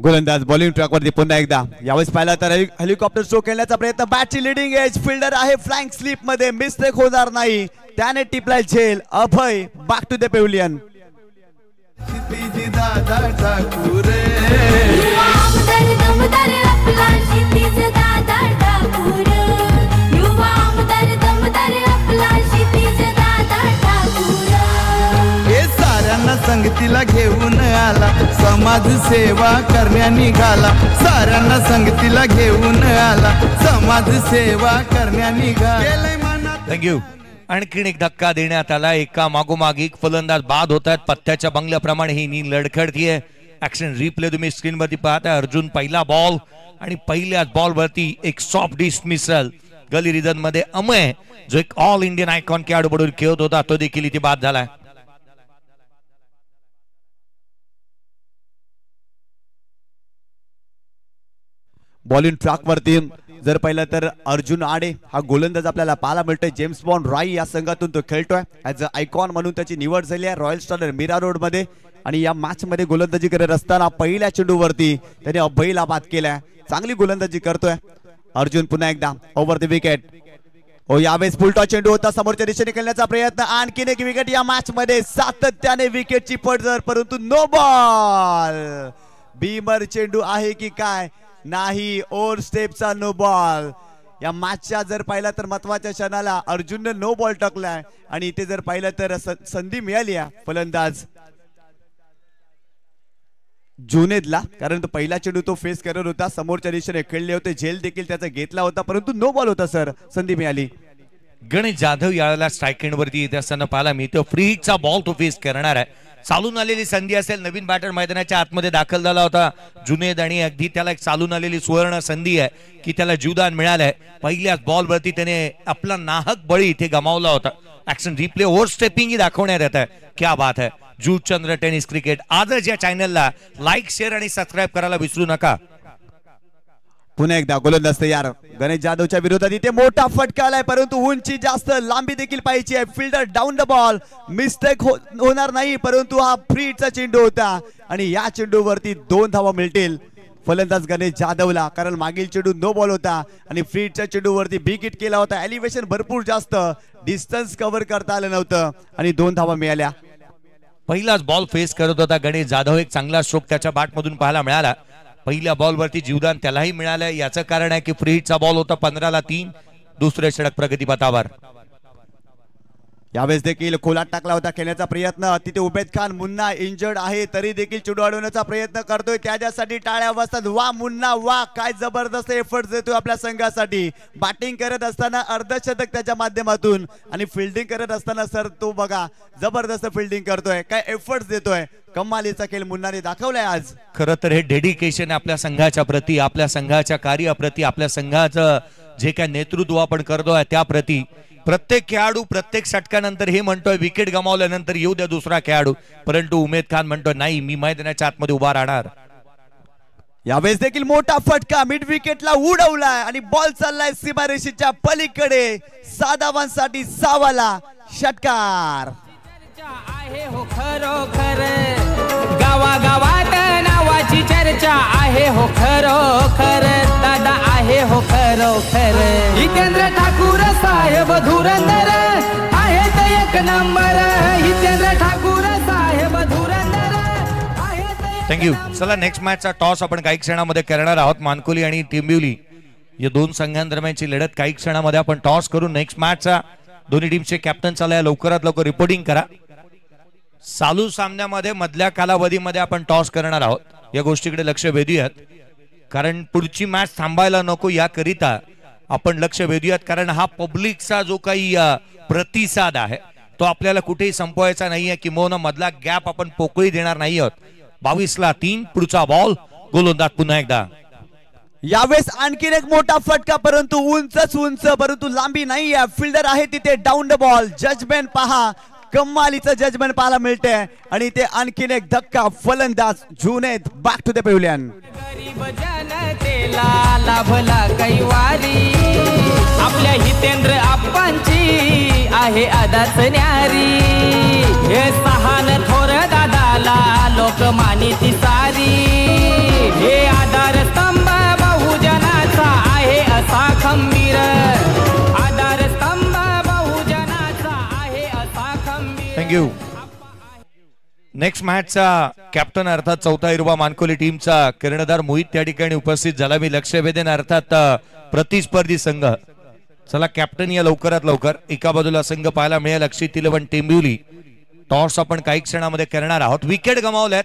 गोलंदाज बॉलिंग ट्रॅक वरती पुन्हा एकदा. यावेळेस पाहिला तर हेलिकॉप्टर स्ट्रोक खेळण्याचा प्रयत्न. बॅटची लिडिंग एज फिल्डर आहे फ्लँक स्लिप मध्ये. मिस्टेक होणार नाही. त्याने टिपलाय झेल. अभय बॅक टू द पेव्हिलियन. दादा ठाकूर साऱ्यांना संगतीला घेऊन आला. समाज सेवा करण्या निघाला. साऱ्यांना संगतीला घेऊन आला. समाज सेवा करण्या निघाला. थँक्यू. आणखीन एक धक्का देण्यात आला. एका मागोमाग एक फलंदाज बाद होत आहेत. पत्त्याच्या बंगल्याप्रमाणे ही नी लढखडतीये. ऍक्शन रिप्ले तुम्ही स्क्रीनवरती पाहताय. अर्जुन पहिला बॉल आणि पहिल्याच बॉलवरती एक सॉफ्ट डिसमिसल. गली रिदन मध्ये अमय जो एक ऑल इंडियन आयकॉन खेळाडू म्हणून खेळत होता तो देखील इथे बाद झालाय. बॉलिंग ट्रॅक वरती जर पाहिलं तर अर्जुन आडे हा गोलंदाज आपल्याला पाहायला मिळतोय. जेम्स बॉन्ड रॉय या संघातून तो खेळतोय. ऍज अ आयकॉन म्हणून त्याची निवड झाली आहे रॉयल स्टार मीरा रोड मध्ये. आणि या मॅच मध्ये गोलंदाजी करत असताना पहिल्या चेंडूवरती त्याने अभयला बाद केलाय. चांगली गोलंदाजी करतोय अर्जुन. पुन्हा एकदा ओव्हर द विकेट. हो यावेळेस फुलटॉ चेंडू होता समोरच्या दिशेने खेळण्याचा प्रयत्न. आणखीन एक विकेट या मॅच मध्ये. सातत्याने विकेटची पडझड परंतु नो बॉल. बीमर चेंडू आहे की काय नाही. ओव्हर स्टेपचा नो बॉल. या मॅचच्या जर पाहिलं तर महत्वाच्या क्षणाला अर्जुनने नो बॉल टाकलाय आणि इथे जर पाहिलं तर संधी मिळाली आहे फलंदाज जुनेदला. कारण तो पहिला चेंडू तो फेस करत होता. समोरच्या दिशेने खेळले होते. झेल देखील त्याचा घेतला होता परंतु नो बॉल होता सर. संधी मिळाली. गणेश जाधव यावेळेला स्ट्राईक एंड वरती येत असताना पाहायला मिळतो. फ्री हिटचा बॉल तो फेस करणार आहे. चालून आलेली संधी असेल. नवीन बॅटर मैदानाच्या आतमध्ये दाखल झाला होता जुनेद आणि अगदी त्याला एक चालून आलेली सुवर्ण संधी आहे की त्याला जीवदान मिळालंय. पहिल्याच बॉल वरती त्याने आपला नाहक बळी इथे गमावला होता. ऍक्शन रिप्ले ओव्हर स्टेपिंग ही दाखवण्यात येत आहे. क्या बात है. जूट चंद्र टेनिस क्रिकेट आजच या चॅनलला लाईक शेअर आणि सबस्क्राईब करायला विसरू नका. पुन्हा एकदा गोलंदाज तयार. गणेश जाधवच्या विरोधात इथे मोठा फटका आलाय परंतु उंची जास्त लांबी देखील पाहिजे. Fielder down the ball. Mistake होणार नाही परंतु हा फ्री हिटचा चेंडू होता आणि या चेंडूवरती 2 धावा मिळतील फलंदाज गणेश जाधवला. कारण मागील चेंडू नो बॉल होता आणि फ्री हिटच्या चेंडूवरती बिग हिट केला होता. एलिव्हेशन भरपूर जास्त डिस्टन्स कव्हर करता आलं नव्हतं आणि 2 धावा मिळाल्या. पहिलाच बॉल फेस करत होता गणेश जाधव. एक चांगला स्ट्रोक त्याच्या बॅट मधून पाहायला मिळाला. पहिल्या बॉल वरती जीवदान त्यालाही मिळालं. याचं कारण आहे की फ्री हिटचा बॉल होता. 15-3 दुसरे षटक प्रगतीपथावर. यावेळेस देखील खोलात टाकला होता खेळण्याचा प्रयत्न. तिथे उबेद खान मुन्ना इंजर्ड आहे तरी देखील चेंडू अडवण्याचा प्रयत्न करतोय. त्याच्यासाठी टाळ्या वाजतात. वा मुन्ना वा. काय जबरदस्त एफर्ट देतोय आपल्या संघासाठी. बॅटिंग करत असताना अर्धशतक त्याच्या माध्यमातून आणि फिल्डिंग करत असताना सर तो बघा जबरदस्त फिल्डिंग करतोय. काय एफर्ट्स देतोय. कमालीचा खेळ मुन्नाने दाखवलाय आज. खरं तर हे डेडिकेशन आपल्या संघाच्या प्रती, आपल्या संघाच्या कार्याप्रती, आपल्या संघाचं जे काय नेतृत्व आपण करतोय त्याप्रती. प्रत्येक खेळाडू प्रत्येक षटकानंतर हे म्हणतोय विकेट गमावल्यानंतर येऊ द्या दुसरा खेळाडू. परंतु उमेद खान म्हणतोय नाही मी मैदानाच्या आतमध्ये उभा राहणार. यावेळेस देखील मोठा फटका मिड विकेटला उडवलाय आणि बॉल चाललाय सीमारेषेच्या पलीकडे. 6 धावांसाठी 6वाला षटकार. आहे हो खरोखर गावागावात नावाची चर्चा आहे हो खरोखर. दादा आहे हो खरोखर. हितेंद्र ठाकूर साहेब धुरंधर आहेत एक नंबर. हितेंद्र ठाकूर साहेब धुरंधर आहेत. थँक्यू. चला नेक्स्ट मॅचचा टॉस आपण काही क्षणामध्ये करणार आहोत. मानकोली आणि टिंबिवली या 2 संघांदरम्यानची लढत काही क्षणामध्ये आपण टॉस करू. नेक्स्ट मॅचचा दोन्ही टीमचे कॅप्टन चालू लवकरात लवकर रिपोर्टिंग करा. चालू सामन्यामध्ये मधल्या कालावधीमध्ये आपण टॉस करणार आहोत. या गोष्टीकडे लक्ष वेधूयात कारण पुढची मॅच थांबायला नको याकरिता आपण लक्ष वेधूयात. कारण हा पब्लिकचा जो काही प्रतिसाद आहे तो आपल्याला कुठेही संपवायचा नाहीये. किंवा मधला गॅप आपण पोकळी देणार नाही आहोत. 22-3 पुढचा बॉल. गोलंदाज पुन्हा एकदा. यावेळेस आणखीन एक मोठा फटका परंतु उंचच उंच परंतु लांबी नाही. फिल्डर आहे तिथे डाऊन द बॉल. जजमेंट पहा. कमालीचं जजमेंट पाहायला मिळते आणि ते आणखीन एक धक्का. फलंदाज Junaid back to the pavilion. गरीब जनतेला लाभला कैवारी. आपल्या हितेंद्र आप्पांची आहे आदाच न्यारी. हे सहान थोर दादाला लोकमानिती सारी. हे आधार स्तंभ बहुजनाचा आहे असा खंबीर. आधार स्तंभ बहुजनाचा आहे असा खंबीर. थँक्यू. नेक्स्ट मॅचचा कॅप्टन अर्थात चौथा हिरवा मानकोली टीमचा कर्णधार मोहित त्या ठिकाणी उपस्थित झाला. मी लक्ष वेधेन अर्थात प्रतिस्पर्धी संघ. चला कॅप्टन या लवकरात लवकर. एका बाजूला संघ पाहायला मिळेल अक्षित 11 टिंबिवली. टॉस आपण काही क्षणामध्ये करणार आहोत. विकेट गमावल्यात.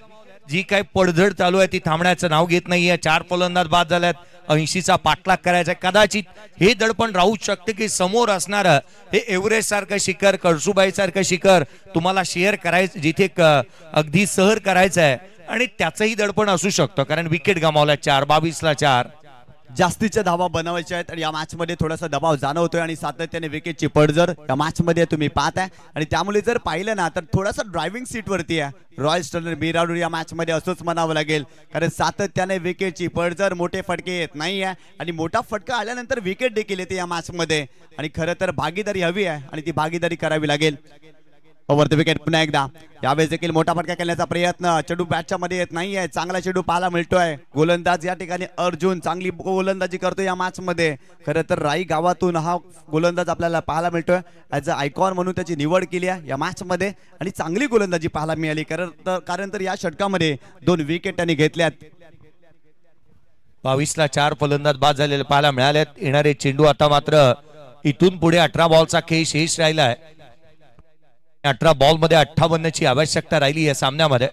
जी काही पडझड चालू आहे ती थांबण्याचं नाव घेत नाहीये. 4 फलंदाज बाद झाल्यात. 80चा पाठलाग करायचा. कदाचित हे दडपण राहू शकते की समोर असणार हे एव्हरेस्ट सारखं शिखर, कळसुबाई सारखं शिखर तुम्हाला शेअर करायचं जिथे अगदी सहर करायचं आहे आणि त्याचंही दडपण असू शकतं कारण विकेट गमावल्या. 4 22 ला 4. जास्तीच्या धावा बनवायच्या आहेत आणि या मॅच मध्ये थोडासा दबाव जाणवतोय आणि सातत्याने विकेटची पडझड या मॅच मध्ये तुम्ही पाहताय आणि त्यामुळे जर पाहिलं ना तर थोडासा ड्रायव्हिंग सीट वरती आहे रॉयल स्टर्नर बिराडूर या मॅच मध्ये असंच म्हणावं लागेल कारण सातत्याने विकेटची पडझड मोठे फटके येत नाही आहे आणि मोठा फटका आल्यानंतर विकेट देखील येते या मॅच मध्ये आणि खरं तर भागीदारी हवी आहे आणि ती भागीदारी करावी लागेल ओव्हर द विकेट पुन्हा एकदा यावेळेस देखील मोठा फटका खेळण्याचा प्रयत्न चेंडू बॅटच्या मध्ये येत नाहीये चांगला चेंडू पाहायला मिळतोय गोलंदाज या ठिकाणी अर्जुन चांगली गोलंदाजी करतोय या मॅच मध्ये खरं तर राई गावातून हा गोलंदाज आपल्याला पाहायला मिळतोय ॲज अ आयकॉन म्हणून त्याची निवड केली आहे या मॅच मध्ये आणि चांगली गोलंदाजी पाहायला मिळाली कारण तर या षटकामध्ये 2 विकेट त्यांनी घेतल्यात 22 ला 4 फलंदाज बाद झालेले पाहायला मिळालेत येणारे चेंडू आता मात्र इथून पुढे 18 बॉलचा खेळ शेष राहिलाय 18 बॉल मध्ये 58 ची आवश्यकता राहिली या सामन्यामध्ये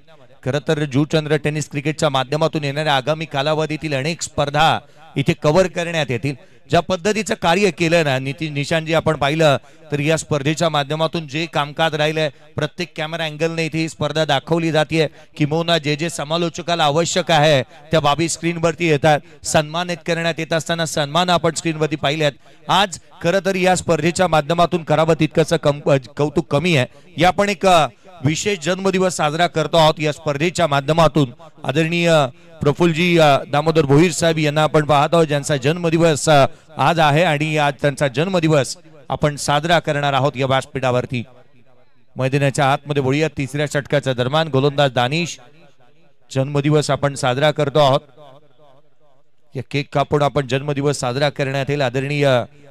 खरं तर जुचंद्र टेनिस क्रिकेटच्या माध्यमातून येणाऱ्या आगामी कालावधीतील अनेक स्पर्धा इथे कव्हर करण्यात येतील ज्या पद्धतीचं कार्य केलं ना निशांजी आपण पाहिलं तर या स्पर्धेच्या माध्यमातून जे कामकाज राहिलंय प्रत्येक कॅमेरा अँगलने इथे ही स्पर्धा दाखवली जाते किंबहुना जे समालोचकाला आवश्यक आहे त्या बाबी स्क्रीनवरती येतात सन्मानित करण्यात येत असताना सन्मान आपण स्क्रीनवरती पाहिलेत आज खरं तर या स्पर्धेच्या माध्यमातून करावं तितकंसं कौतुक कमी आहे या पण एक विशेष जन्मदिवस साजरा करतो आहोत या स्पर्धेच्या माध्यमातून आदरणीय प्रफुल्लजी दामोदर भोईर साहेब यांना आपण पाहत आहोत ज्यांचा जन्मदिवस आज आहे आणि आज त्यांचा जन्मदिवस आपण साजरा करणार आहोत या व्यासपीठावरती मैदानाच्या आतमध्ये वळूया तिसऱ्या षटकाच्या दरम्यान गोलंदाज दानिश जन्मदिवस आपण साजरा करतो आहोत या केक कापून आपण जन्मदिवस साजरा करण्यात येईल आदरणीय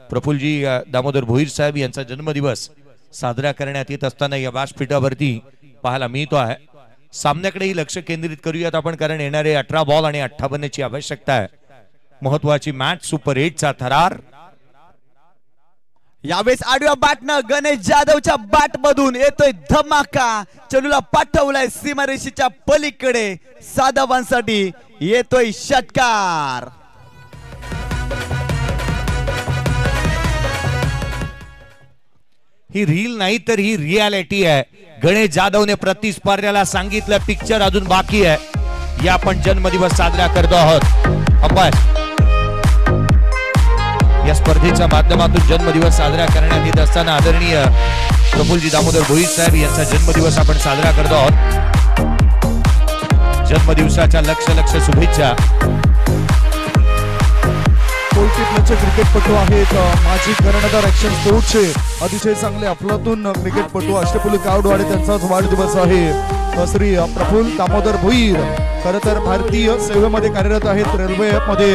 प्रफुल्लजी दामोदर भोईर साहेब यांचा जन्मदिवस साजरा करण्यात येत असताना या व्यासपीठावरती पाहायला मिळतो आहे सामन्याकडेही लक्ष केंद्रित करूयात आपण कारण येणारे 18 बॉल आणि 58 ची आवश्यकता आहे महत्वाची मॅच सुपर 8 चा थरार यावेळेस आडव्या बॅटनं गणेश जाधवच्या बॅट मधून येतोय धमाका चेंडूला पाठवलाय सीमारेषेच्या पलीकडे 7 धावांसाठी येतोय षटकार ही रील नाही तर ही रियालिटी आहे गणेश जाधवने प्रतिस्पर्ध्याला सांगितलं पिक्चर अजून बाकी आहे या आपण जन्मदिवस साजरा करतो आहोत आपण या स्पर्धेच्या माध्यमातून जन्मदिवस साजरा करण्यात येत असताना आदरणीय प्रफुल्लजी दामोदर भोईर साहेब यांचा जन्मदिवस आपण साजरा करतो आहोत जन्मदिवसाच्या लक्ष शुभेच्छा क्रिकेटपटू आहेत माजी कर्णधार ऍक्शन स्पोर्ट्सचे अतिशय चांगले अफलातून क्रिकेटपटू अष्टपैलू कावडवाडे त्यांचाच वाढदिवस आहे श्री प्रफुल्ल दामोदर भोईर खरं तर भारतीय सेवेमध्ये कार्यरत आहेत रेल्वेमध्ये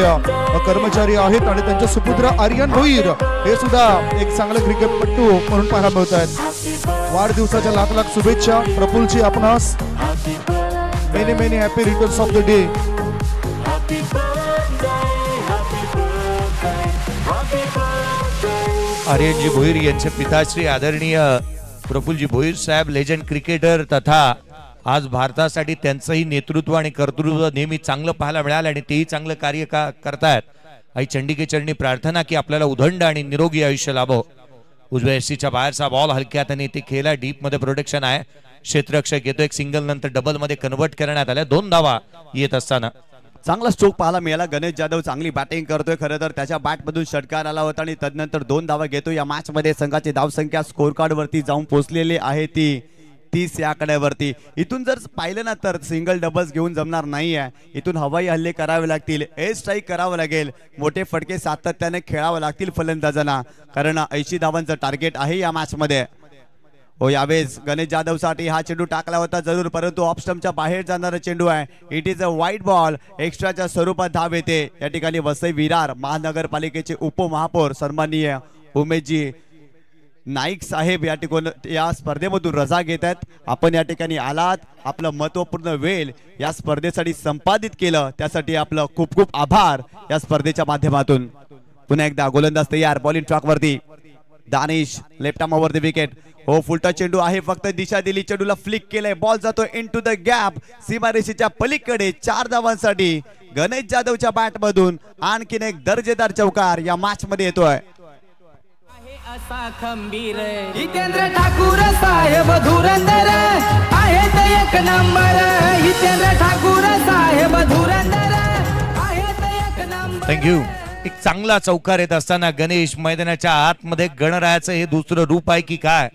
कर्मचारी आहेत आणि त्यांचे सुपुत्र आर्यन भोईर हे सुद्धा एक चांगले क्रिकेटपटू म्हणून पाहायला मिळत आहेत वाढदिवसाच्या लाख शुभेच्छा प्रफुल्लजी आपणास many happy returns of the day आर्यनजी भोईर यांचे पिताश्री आदरणीय प्रफुल्लजी भोईर साहेब लेजंड क्रिकेटर तथा आज भारतासाठी त्यांचंही नेतृत्व आणि कर्तृत्व नेहमी चांगलं पाहायला मिळालं आणि तेही चांगलं कार्य करतायत आई चंडिके चरणी प्रार्थना की आपल्याला उदंड आणि निरोगी आयुष्य लाभो उजव्या एसटीच्या बाहेरचा बॉल हलक्यात आणि ते खेळला डीप मध्ये प्रोटेक्शन आहे क्षेत्ररक्षक येतो एक सिंगल नंतर डबल मध्ये कन्वर्ट करण्यात आल्या 2 धावा येत असताना चांगला स्ट्रोक पाहायला मिळाला गणेश जाधव चांगली बॅटिंग करतोय खरं तर त्याच्या बॅटमधून षटकार आला होता आणि तदनंतर 2 धावा घेतो या मॅच मध्ये संघाची धावसंख्या स्कोर कार्ड वरती जाऊन पोहोचलेली आहे ती 30 या आकड्यावरती इथून जर पाहिलं ना तर सिंगल डबल्स घेऊन जमणार नाही आहे इथून हवाई हल्ले करावे लागतील एअर स्ट्राईक करावं लागेल मोठे फटके सातत्याने खेळावे लागतील फलंदाजांना कारण 80 धावांचं टार्गेट आहे या मॅच मध्ये हो यावेळेस गणेश जाधव साठी हा चेंडू टाकला होता जरूर परंतु ऑफ स्टंपच्या बाहेर जाणारा चेंडू आहे इट इज अ वाईट बॉल एक्स्ट्राच्या स्वरूपात धाव येते या ठिकाणी वसई विरार महानगरपालिकेचे उपमहापौर सन्माननीय उमेशजी नाईक साहेब या ठिकाणी या स्पर्धेमधून रजा घेत आहेत आपण या ठिकाणी आलात आपलं महत्वपूर्ण वेळ या स्पर्धेसाठी संपादित केलं त्यासाठी आपलं खूप खूप आभार या स्पर्धेच्या माध्यमातून पुन्हा एकदा गोलंदाज तयार बॉलिंग ट्रॅक वरती Danish left arm over the wicket हो फुलटा चेंडू आहे फक्त दिशा दिली चेंडूला फ्लिक केलंय बॉल जातो इनटू द गॅप सीमारेषेच्या पलीकडे 4 धावांसाठी गणेश जाधवच्या बॅट मधून आणखीन एक दर्जेदार चौकार या मॅच मध्ये येतोय असा खंबीर हितेंद्र ठाकूर साहेब धुरंधर आहेत एक नंबर हितेंद्र ठाकूर साहेब धुरंधर आहेत एक नंबर थँक्यू एक चांगला चौकार येत असताना गणेश मैदानाच्या आतमध्ये गणरायाचं हे दुसरं रूप आहे की काय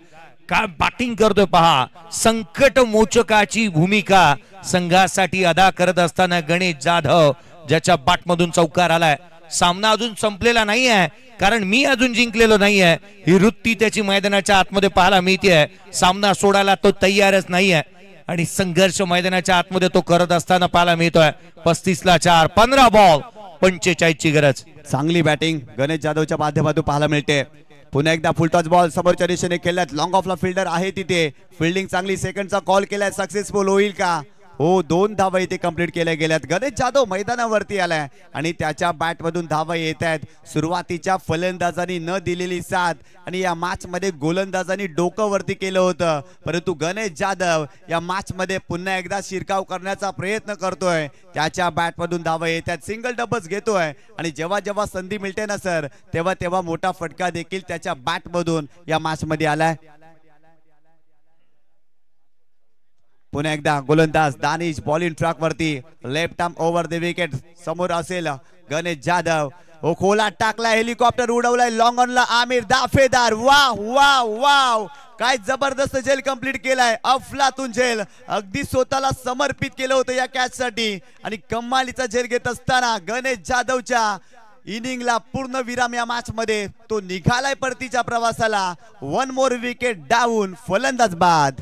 बॅटिंग करतोय पहा. संकट मोचकाची भूमिका संघासाठी अदा करत असताना गणेश जाधव ज्याच्या बॅटमधून चौकार आलाय. सामना अजून संपलेला नाही आहे कारण मी अजून जिंकलेलो नाही आहे ही वृत्ती त्याची मैदानाच्या आतमध्ये पाहायला मिळते. सामना सोडायला तो तयारच नाही आहे आणि संघर्ष मैदानाच्या आतमध्ये तो करत असताना पाहायला मिळतोय. 35ला 4, 15 बॉल 45 ची गरज. चांगली बॅटिंग गणेश जाधवच्या माध्यमातून पाहायला मिळते. पुन्हा एकदा फुल टॉस बॉल समोरच्या दिशेने खेळल्यात. लॉंग ऑफला फिल्डर आहे तिथे. फिल्डिंग चांगली. सेकंडचा कॉल केलाय. सक्सेसफुल होईल का? हो, 2 धावा इथे कंप्लीट केल्या गेल्यात. गणेश जाधव मैदानावरती आलाय आणि त्याच्या बॅट मधून धावा येत आहेत. सुरुवातीच्या फलंदाजांनी न दिलेली साथ आणि या मॅच मध्ये गोलंदाजांनी डोकं वरती केलं होतं परंतु गणेश जाधव या मॅच मध्ये पुन्हा एकदा शिरकाव करण्याचा प्रयत्न करतोय. त्याच्या बॅट मधून धावा येत आहेत. सिंगल डबल्स घेतोय आणि जेव्हा जेव्हा संधी मिळते ना सर तेव्हा तेव्हा मोठा फटका देखील त्याच्या बॅट मधून या मॅच मध्ये आलाय. पुन्हा एकदा गोलंदाज दानिश बॉलिंग ट्रॅक वरती. Left arm over the wicket समोर असेल गणेश जाधव. हो, खोला टाकला. हेलिकॉप्टर उडवलाय. लॉंग ऑनला Amir Dafedar. Wow wow wow, काय जबरदस्त झेल कंप्लीट केलाय. अफलातून झेल अगदी स्वतःला समर्पित केलं होतं या कॅच साठी आणि कमालीचा झेल घेत असताना गणेश जाधवच्या इनिंगला पूर्ण विराम या मॅच मध्ये. तो निघालाय परतीच्या प्रवासाला. 1 मोर विकेट डाऊन. फलंदाज बाद.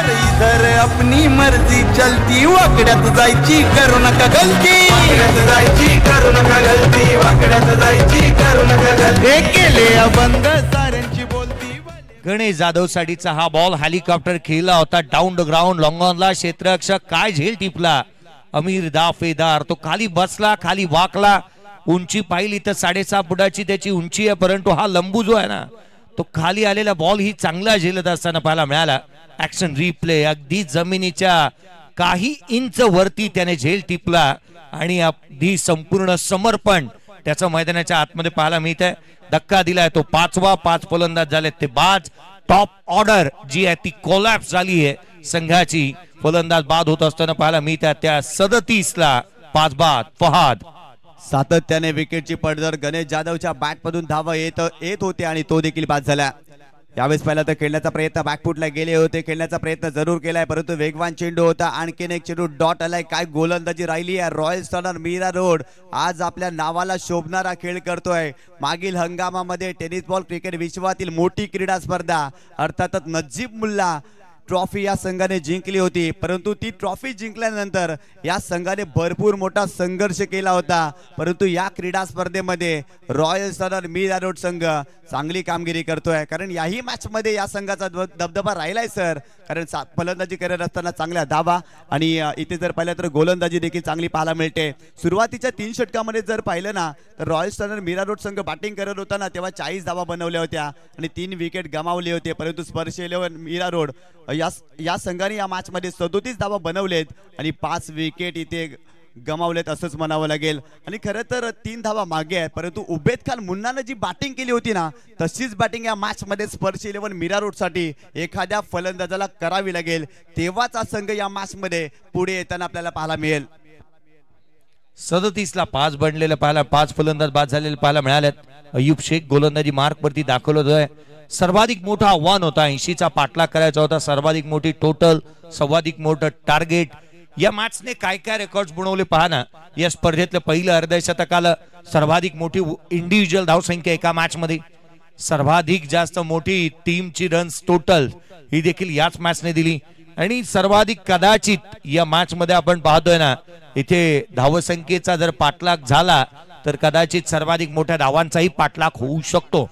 इधर अपनी मर्जी चलती वाकड्यात जायची करू नका गलती. वाकड्यात जायची करू नका गलती. वाकड्यात जायची करू नका गलती. हे केले बंद साऱ्यांची बोलती. गणेश जाधव साठीचा हा बॉल हेलिकॉप्टर खेळला होता डाऊन द ग्राउंड. लॉंगॉनला क्षेत्ररक्षक काय झेल टिपला. अमीर दाफेदार तो खाली बसला, खाली वाकला. उंची पाहिली तर 6.5 फुटाची त्याची उंची आहे परंतु हा लंबू जो आहे ना तो खाली आलेला बॉल ही चांगला झेलत असताना पाहायला मिळाला. ऍक्शन रिप्ले अगदी जमिनीच्या काही इंच वरती त्याने झेल टिपला आणि अगदी संपूर्ण समर्पण त्याचं मैदानाच्या आतमध्ये पाहायला मिळत आहे. धक्का दिलाय तो 5वा. 5 फलंदाज झाले ते बाद. टॉप ऑर्डर जी आहे ती कोलॅप्स झाली आहे संघाची. फलंदाज बाद होत असताना पाहायला मिळत. त्या 37ला 5 बाद. फहाद. सातत्याने विकेटची पडझड. गणेश जाधवच्या बॅट मधून धावा येत होते आणि तो देखील बाद झाला. यावेळेस पहिला तर खेळण्याचा प्रयत्न बॅकफुटला गेले होते. खेळण्याचा प्रयत्न जरूर केलाय परंतु वेगवान चेंडू होता. आणखीन एक चेंडू डॉट आलाय. काय गोलंदाजी राहिली आहे. रॉयल स्टर्नर मीरा रोड आज आपल्या नावाला शोभणारा खेळ करतोय. मागील हंगामामध्ये टेनिस बॉल क्रिकेट विश्वातील मोठी क्रीडा स्पर्धा अर्थातच नजीब मुल्ला ट्रॉफी या संघाने जिंकली होती परंतु ती ट्रॉफी जिंकल्यानंतर या संघाने भरपूर मोठा संघर्ष केला होता परंतु या क्रीडा स्पर्धेमध्ये रॉयल स्टर्नर मीरा रोड संघ चांगली कामगिरी करतोय. कारण याही मॅच मध्ये या संघाचा दबदबा राहिलाय सर. कारण फलंदाजी करत असताना चांगल्या धावा आणि इथे जर पाहिलं तर गोलंदाजी देखील चांगली पाहायला मिळते. सुरुवातीच्या 3 षटकामध्ये जर पाहिलं ना तर रॉयल स्टर्नर मीरा रोड संघ बॅटिंग करत होता तेव्हा 40 धावा बनवल्या होत्या आणि 3 विकेट गमावले होते परंतु स्पर्श 11 मीरा रोड या संघाने या मॅच मध्ये 37 धावा बनवलेत आणि 5 विकेट इथे गमावलेत असंच म्हणावं लागेल. आणि खरं तर 3 धावा मागे आहेत परंतु उबेद खान मुन्नानं जी बॅटिंग केली होती ना तशीच बॅटिंग या मॅच मध्ये स्पर्श 11 मीरा रोड साठी एखाद्या फलंदाजाला करावी लागेल तेव्हाच हा संघ या मॅच मध्ये पुढे येताना आपल्याला पाहायला मिळेल. 37ला 5 बनलेले पाहायला 5 फलंदाज बाद झालेले पाहायला मिळालेत. अय्यूब शेख गोलंदाजी मार्क वरती दाखवतोय. सर्वाधिक मोठा आव्हान होता 80चा पाठलाग करायचा होता. सर्वाधिक मोठी टोटल सर्वाधिक मोठं टार्गेट या मॅचने काय काय रेकॉर्ड्स बनवले पहा ना. या स्पर्धेतलं पहिलं अर्धशतकाला सर्वाधिक मोठी इंडिव्हिज्युअल धावसंख्या एका मॅच मध्ये सर्वाधिक जास्त मोठी टीमची रन्स टोटल ही देखील याच मॅचने दिली आणि सर्वाधिक कदाचित या मॅच मध्ये आपण पाहतोय ना इथे धावसंख्येचा जर पाठलाग झाला तर कदाचित सर्वाधिक मोठ्या धावांचाही पाठलाग होऊ शकतो.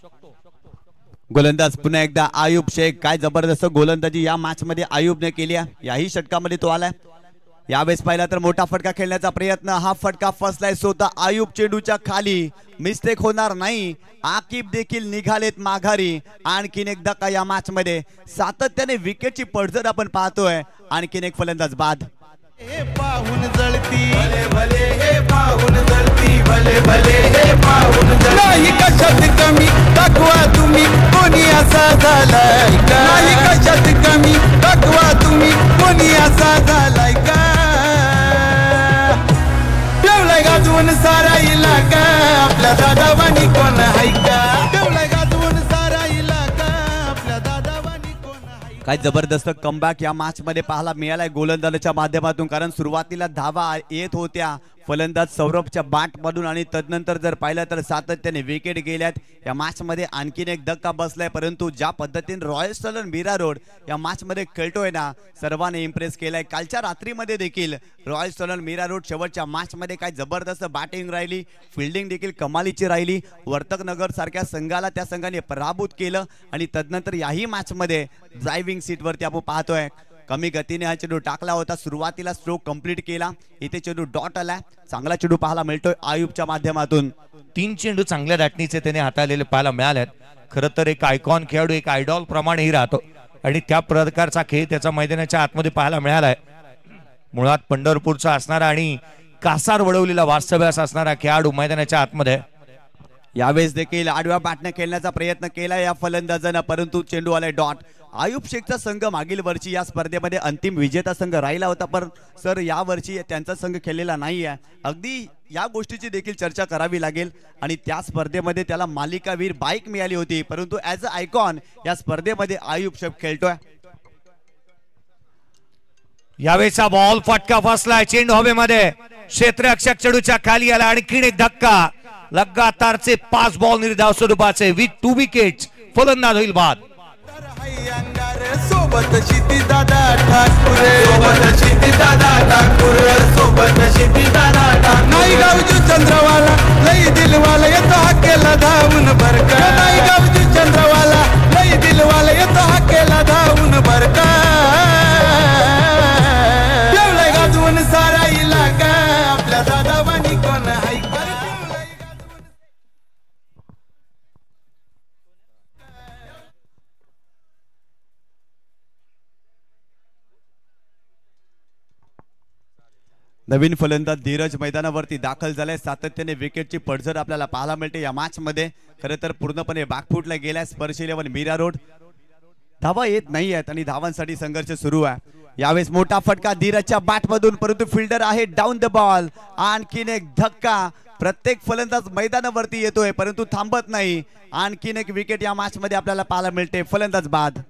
गोलंदाज पुन्हा एकदा अय्यूब शेख. काय जबरदस्त गोलंदाजी या मॅच मध्ये अय्यूबने केली आहे. याही षटकामध्ये तो आलाय. यावेळेस पाहिला तर मोठा फटका खेळण्याचा प्रयत्न. हा फटका फसलाय स्वतः अय्यूब चेंडूच्या खाली. मिस्टेक होणार नाही. आकिब देखील निघालेत माघारी. आणखीन एकदा का या मॅच मध्ये सातत्याने विकेटची पडझड आपण पाहतोय. आणखीन एक फलंदाज बाद. हे पाहून जळती भले भले हे पाहून जळती भले भले हे पाहून जळती. नाही कशात कमी दाखवा तुम्ही कोणी असा झालाय का. नाही कशात कमी दाखवा तुम्ही कोणी असा झालाय का. ठेवलाय गाजवून सारा इलाका आपल्या दादावानी कोण हाय का ठेवलाय गाजवून सारा इलाका आपल्या दादावानी कोण हाय काय जबरदस्त कमबॅक या मॅच मध्ये पाहायला मिळालाय गोलंदाजाच्या माध्यमातून, कारण सुरुवातीला धावा येत होत्या फलंदाज सौरभच्या बॅट मधून आणि तदनंतर जर पाहिलं तर सातत्याने विकेट गेल्यात या मॅच मध्ये. आणखीन एक धक्का बसलाय, परंतु ज्या पद्धतीने रॉयल चॅलेंजर्स मीरा रोड या मॅच मध्ये खेळतोय ना सर्वांनी इम्प्रेस केलाय. कालच्या रात्रीमध्ये देखील रॉयल चॅलेंजर्स मीरा रोड शेवटच्या मॅच मध्ये काय जबरदस्त बॅटिंग राहिली, फिल्डिंग देखील कमालीची राहिली. वर्तकनगर सारख्या संघाला त्या संघाने पराभूत केलं आणि तदनंतर याही मॅच मध्ये ड्रायव्हिंग सीट वरती आपण पाहतोय कमी गतीने हा चेंडू टाकला होता, सुरुवातीला स्ट्रोक कंप्लीट केला, इथे चेंडू डॉट आला. चांगला चेंडू पाहायला मिळतोय आयुबच्या माध्यमातून. 3 चेंडू चांगल्या दाटणीचे त्याने हाताळलेले पाहायला मिळालेत. खरं तर एक आयकॉन खेळाडू एक आयडॉल प्रमाणेही राहतो आणि त्या प्रकारचा खेळ त्याचा मैदानाच्या आतमध्ये पाहायला मिळालाय. मुळात पंढरपूरचा असणारा आणि कासार वडवलेला वास्तव्यास असणारा खेळाडू मैदानाच्या आतमध्ये. यावेळेस देखील आडव्या बॅटने खेळण्याचा प्रयत्न केला या फलंदाजानं, परंतु चेंडू आलाय डॉट. आयुब शेखचा संघ मागील वर्षी या स्पर्धेमध्ये अंतिम विजेता संघ राहिला होता, पण सर या वर्षी त्यांचा संघ खेळलेला नाही आहे. अगदी या गोष्टीची देखील चर्चा करावी लागेल आणि त्या स्पर्धेमध्ये त्याला मालिकावीर बाईक मिळाली होती, परंतु ॲज अ आयकॉन या स्पर्धेमध्ये आयुब शेख खेळतोय. यावेळेचा बॉल फटका फसलाय, चेंडू हवेमध्ये क्षेत्ररक्षक चेंडूच्या खाली आला. आणखीन एक धक्का, लगातारचे 5 बॉल निर्धाव स्वरूपाचे विथ 2 विकेट्स. फलंदाज होईल बाद. सोबत शिती दादा ठाकूर सोबत शिती दादा ठाकूर सोबत शिती दादा ठाकूर नाही गावजू चंद्रवाला लई दिलवाला येतो हाकेला धावून बरका नाही गावजू चंद्रवाला लई दिलवाला येतो हाकेला धावून बरका ठेवलाय गाजवून सारा इलाका आपल्या दादावानी कोण हाय का नवीन फलंदाज धीरज मैदानावरती दाखल झालाय. सातत्याने विकेटची पडझड आपल्याला पाहायला मिळते या मॅच मध्ये. खरं तर पूर्णपणे बॅकफुटला गेलाय स्पर्श 11 मीरा रोड. धावा येत नाही आहेत आणि धावांसाठी संघर्ष सुरू आहे. यावेळेस मोठा फटका धीरजच्या बॅट मधून, परंतु फिल्डर आहे डाऊन द बॉल. आणखीन एक धक्का, प्रत्येक फलंदाज मैदानावरती येतोय परंतु थांबत नाही. आणखीन एक विकेट या मॅच मध्ये आपल्याला पाहायला मिळते. फलंदाज बाद.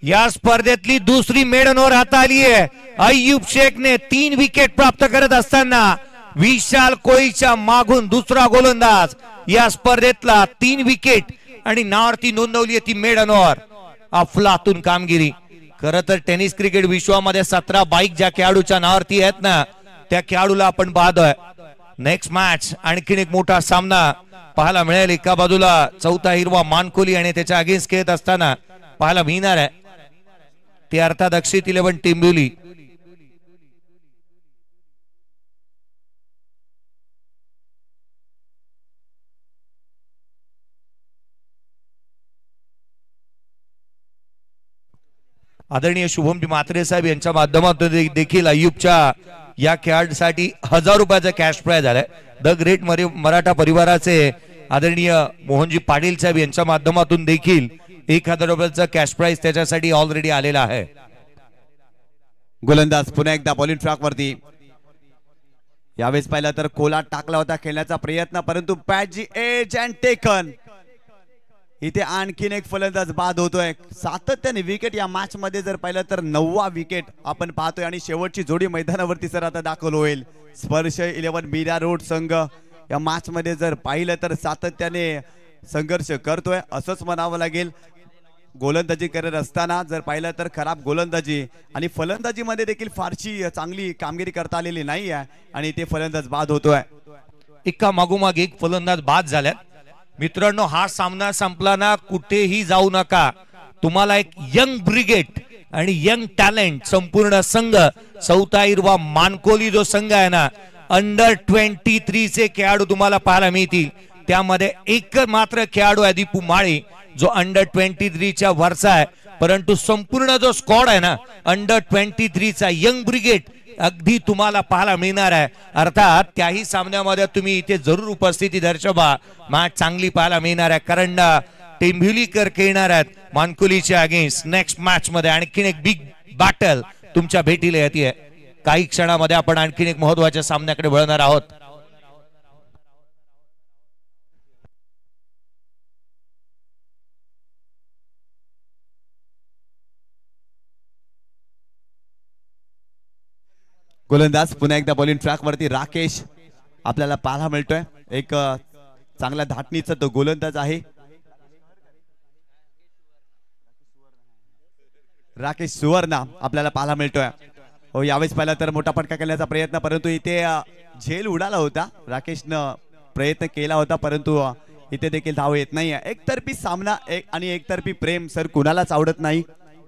या स्पर्धेतली दुसरी मेडन ओव्हर हाताळली आहे. अय्यूब शेखने 3 विकेट प्राप्त करत असताना विशाल कोळीच्या मागून दुसरा गोलंदाज या स्पर्धेतला 3 विकेट आणि नावावरती नोंदवली ती मेडन ओव्हर. अफलातून कामगिरी. खरं तर टेनिस क्रिकेट विश्वामध्ये 17 बाईक ज्या खेळाडूच्या नावावरती आहेत ना त्या खेळाडूला आपण पाहतोय. नेक्स्ट मॅच आणखीन एक मोठा सामना पाहायला मिळेल. एका बाजूला चौथा हिरवा मानकोली आणि त्याच्या अगेन्स्ट खेळत असताना पाहायला मिळणार आहे ते अर्थात अक्षित 11 टिंबुली. आदरणीय शुभमजी म्हात्रे साहेब यांच्या माध्यमातून देखील अय्यूबच्या या खेळाडूसाठी 1000 रुपयाचा कॅश प्राइज आलाय. द ग्रेट मराठा परिवाराचे आदरणीय मोहनजी पाटील साहेब यांच्या माध्यमातून देखील 1000 रुपयाचा कॅश प्राइज त्याच्यासाठी ऑलरेडी आलेला आहे. गोलंदाज पुन्हा एकदा बॉलिंग ट्रॅक वरती. यावेळेस पाहिलं तर कोला टाकला होता खेळण्याचा प्रयत्न, परंतु पॅची एज अँड टेकन. इथे आणखीन एक फलंदाज बाद होतोय. सातत्याने विकेट या मॅच मध्ये जर पाहिलं तर 9वा विकेट आपण पाहतोय आणि शेवटची जोडी मैदानावरती सर आता दाखल होईल. स्पर्श 11 मीरा रोड संघ या मॅच मध्ये जर पाहिलं तर सातत्याने संघर्ष करतोय असंच म्हणावं लागेल. गोलंदाजी करत असताना जर पाहिलं तर खराब गोलंदाजी आणि फलंदाजीमध्ये देखील फारशी चांगली कामगिरी करता आलेली नाही आहे आणि ते फलंदाज बाद होतोय. एका मागोमाग एक फलंदाज बाद झाल्यात. मित्रांनो, हा सामना संपला ना कुठेही जाऊ नका. तुम्हाला एक यंग ब्रिगेड आणि यंग टॅलेंट संपूर्ण संघ चौथा हिरवा मानकोली जो संघ आहे ना अंडर 23 चे खेळाडू तुम्हाला पाहायला मिळतील. त्यामध्ये एक मात्र खेळाडू आहे दीपू माळी जो अंडर 23 च्या वरचा आहे, परंतु संपूर्ण जो स्क्वॉड आहे ना अंडर 23 चा यंग ब्रिगेड अगदी तुम्हाला पाहायला मिळणार आहे. अर्थात त्याही सामन्यामध्ये तुम्ही इथे जरूर उपस्थिती दर्शवा. मॅच चांगली पाहायला मिळणार आहे कारण टेंभुलीकर खेळणार आहेत मानकुलीच्या अगेन्स्ट नेक्स्ट मॅच मध्ये. आणखीन एक बिग बॅटल तुमच्या भेटीला येते. काही क्षणामध्ये आपण आणखीन एक महत्वाच्या सामन्याकडे वळणार आहोत. गोलंदाज पुन्हा एकदा बॉलिंग ट्रॅक वरती राकेश आपल्याला पाहायला मिळतोय. एक चांगल्या धाटणीचा तो गोलंदाज आहे राकेश सुवर्णा आपल्याला पाहायला मिळतोय. हो, यावेळेस पाहिला तर मोठा फटका करण्याचा प्रयत्न, परंतु इथे झेल उडाला होता. राकेशनं प्रयत्न केला होता परंतु इथे देखील धाव येत नाही. एकतर्फी सामना आणि एकतर्फी प्रेम सर कुणालाच आवडत नाही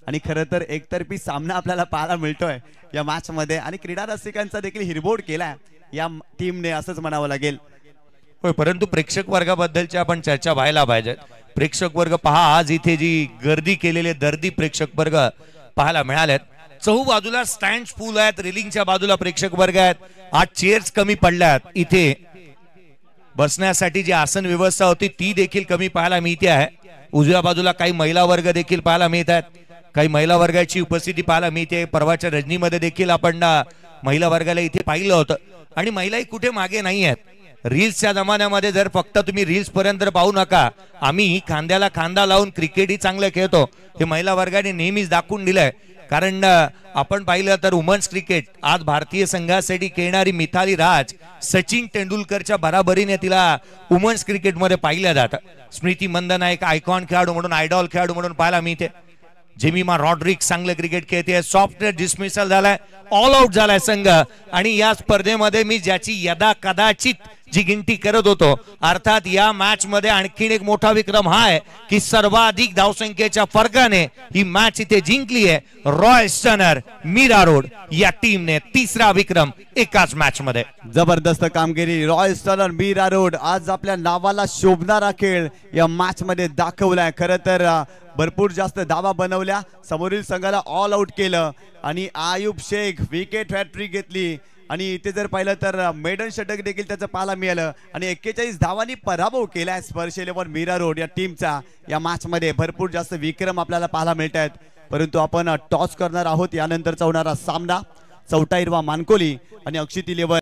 आणि खरं तर एकतर्फी सामना आपल्याला पाहायला मिळतोय या मॅच मध्ये आणि क्रीडा रसिकांचा देखील हिरबोड केलाय या टीमने असंच म्हणावं लागेल. होय, परंतु प्रेक्षक वर्गाबद्दलची आपण चर्चा व्हायला पाहिजे. प्रेक्षक वर्ग पहा, आज इथे जी गर्दी केलेले दर्दी प्रेक्षक वर्ग पाहायला मिळालेत. चहूबाजूला स्टँड फुल आहेत, रेलिंगच्या बाजूला प्रेक्षक वर्ग आहेत. आज चेअर्स कमी पडल्यात. इथे बसण्यासाठी जी आसन व्यवस्था होती ती देखील कमी पाहायला मिळते आहे. उजव्या बाजूला काही महिला वर्ग देखील पाहायला मिळत आहेत. काही महिला वर्गाची उपस्थिती पाहायला मिळते. परवाच्या रजनीमध्ये देखील आपण महिला वर्गाला इथे पाहिलं होतं आणि महिलाही कुठे मागे नाही आहेत. रील्सच्या जमान्यामध्ये जर फक्त तुम्ही रील्स पर्यंत पाहू नका, आम्ही खांद्याला खांदा लावून क्रिकेटही चांगलं खेळतो हे महिला वर्गाने नेहमीच दाखवून दिलंय. कारण आपण पाहिलं तर वुमन्स क्रिकेट आज भारतीय संघासाठी खेळणारी मिथाली राज सचिन तेंडुलकरच्या बराबरीने तिला वुमन्स क्रिकेटमध्ये पाहिलं जातं. स्मृती मंदना एक आयकॉन खेळाडू म्हणून, आयडॉल खेळाडू म्हणून पाहायला मिळते. जेमिमा रॉड्रिक्स चांगलं क्रिकेट खेळते. सॉफ्टवेअर डिसमिसल झालाय, ऑल आउट झालाय संघ आणि या स्पर्धेमध्ये मी ज्याची यदा कदाचित जी गिनती करत होतो, अर्थात या मॅच मध्ये आणखीन एक मोठा विक्रम हा आहे की सर्वाधिक धावसंख्येच्या फरकाने ही मॅच इथे जिंकली आहे. रॉयल स्टनर मीरा रोड या टीमने तिसरा विक्रम एकाच मॅच मध्ये. जबरदस्त कामगिरी रॉयल स्टनर मीरा रोड आज आपल्या नावाला शोभणारा खेळ या मॅच मध्ये दाखवलाय. खरं तर भरपूर जास्त धावा बनवल्या, समोरील संघाला ऑल आउट केलं आणि आयुब शेख विकेट हॅट्रिक घेतली आणि इथे जर पाहिलं तर मेडन षटक देखील त्याचं पाहायला मिळालं आणि 41 धावांनी पराभव केलाय स्पर्श 11 मीरा रोड या टीमचा. या मॅच मध्ये भरपूर जास्त विक्रम आपल्याला पाहायला मिळत आहेत. परंतु आपण टॉस करणार आहोत यानंतरचा होणारा सामना. चौटा हिरवा मानकोली आणि अक्षित 11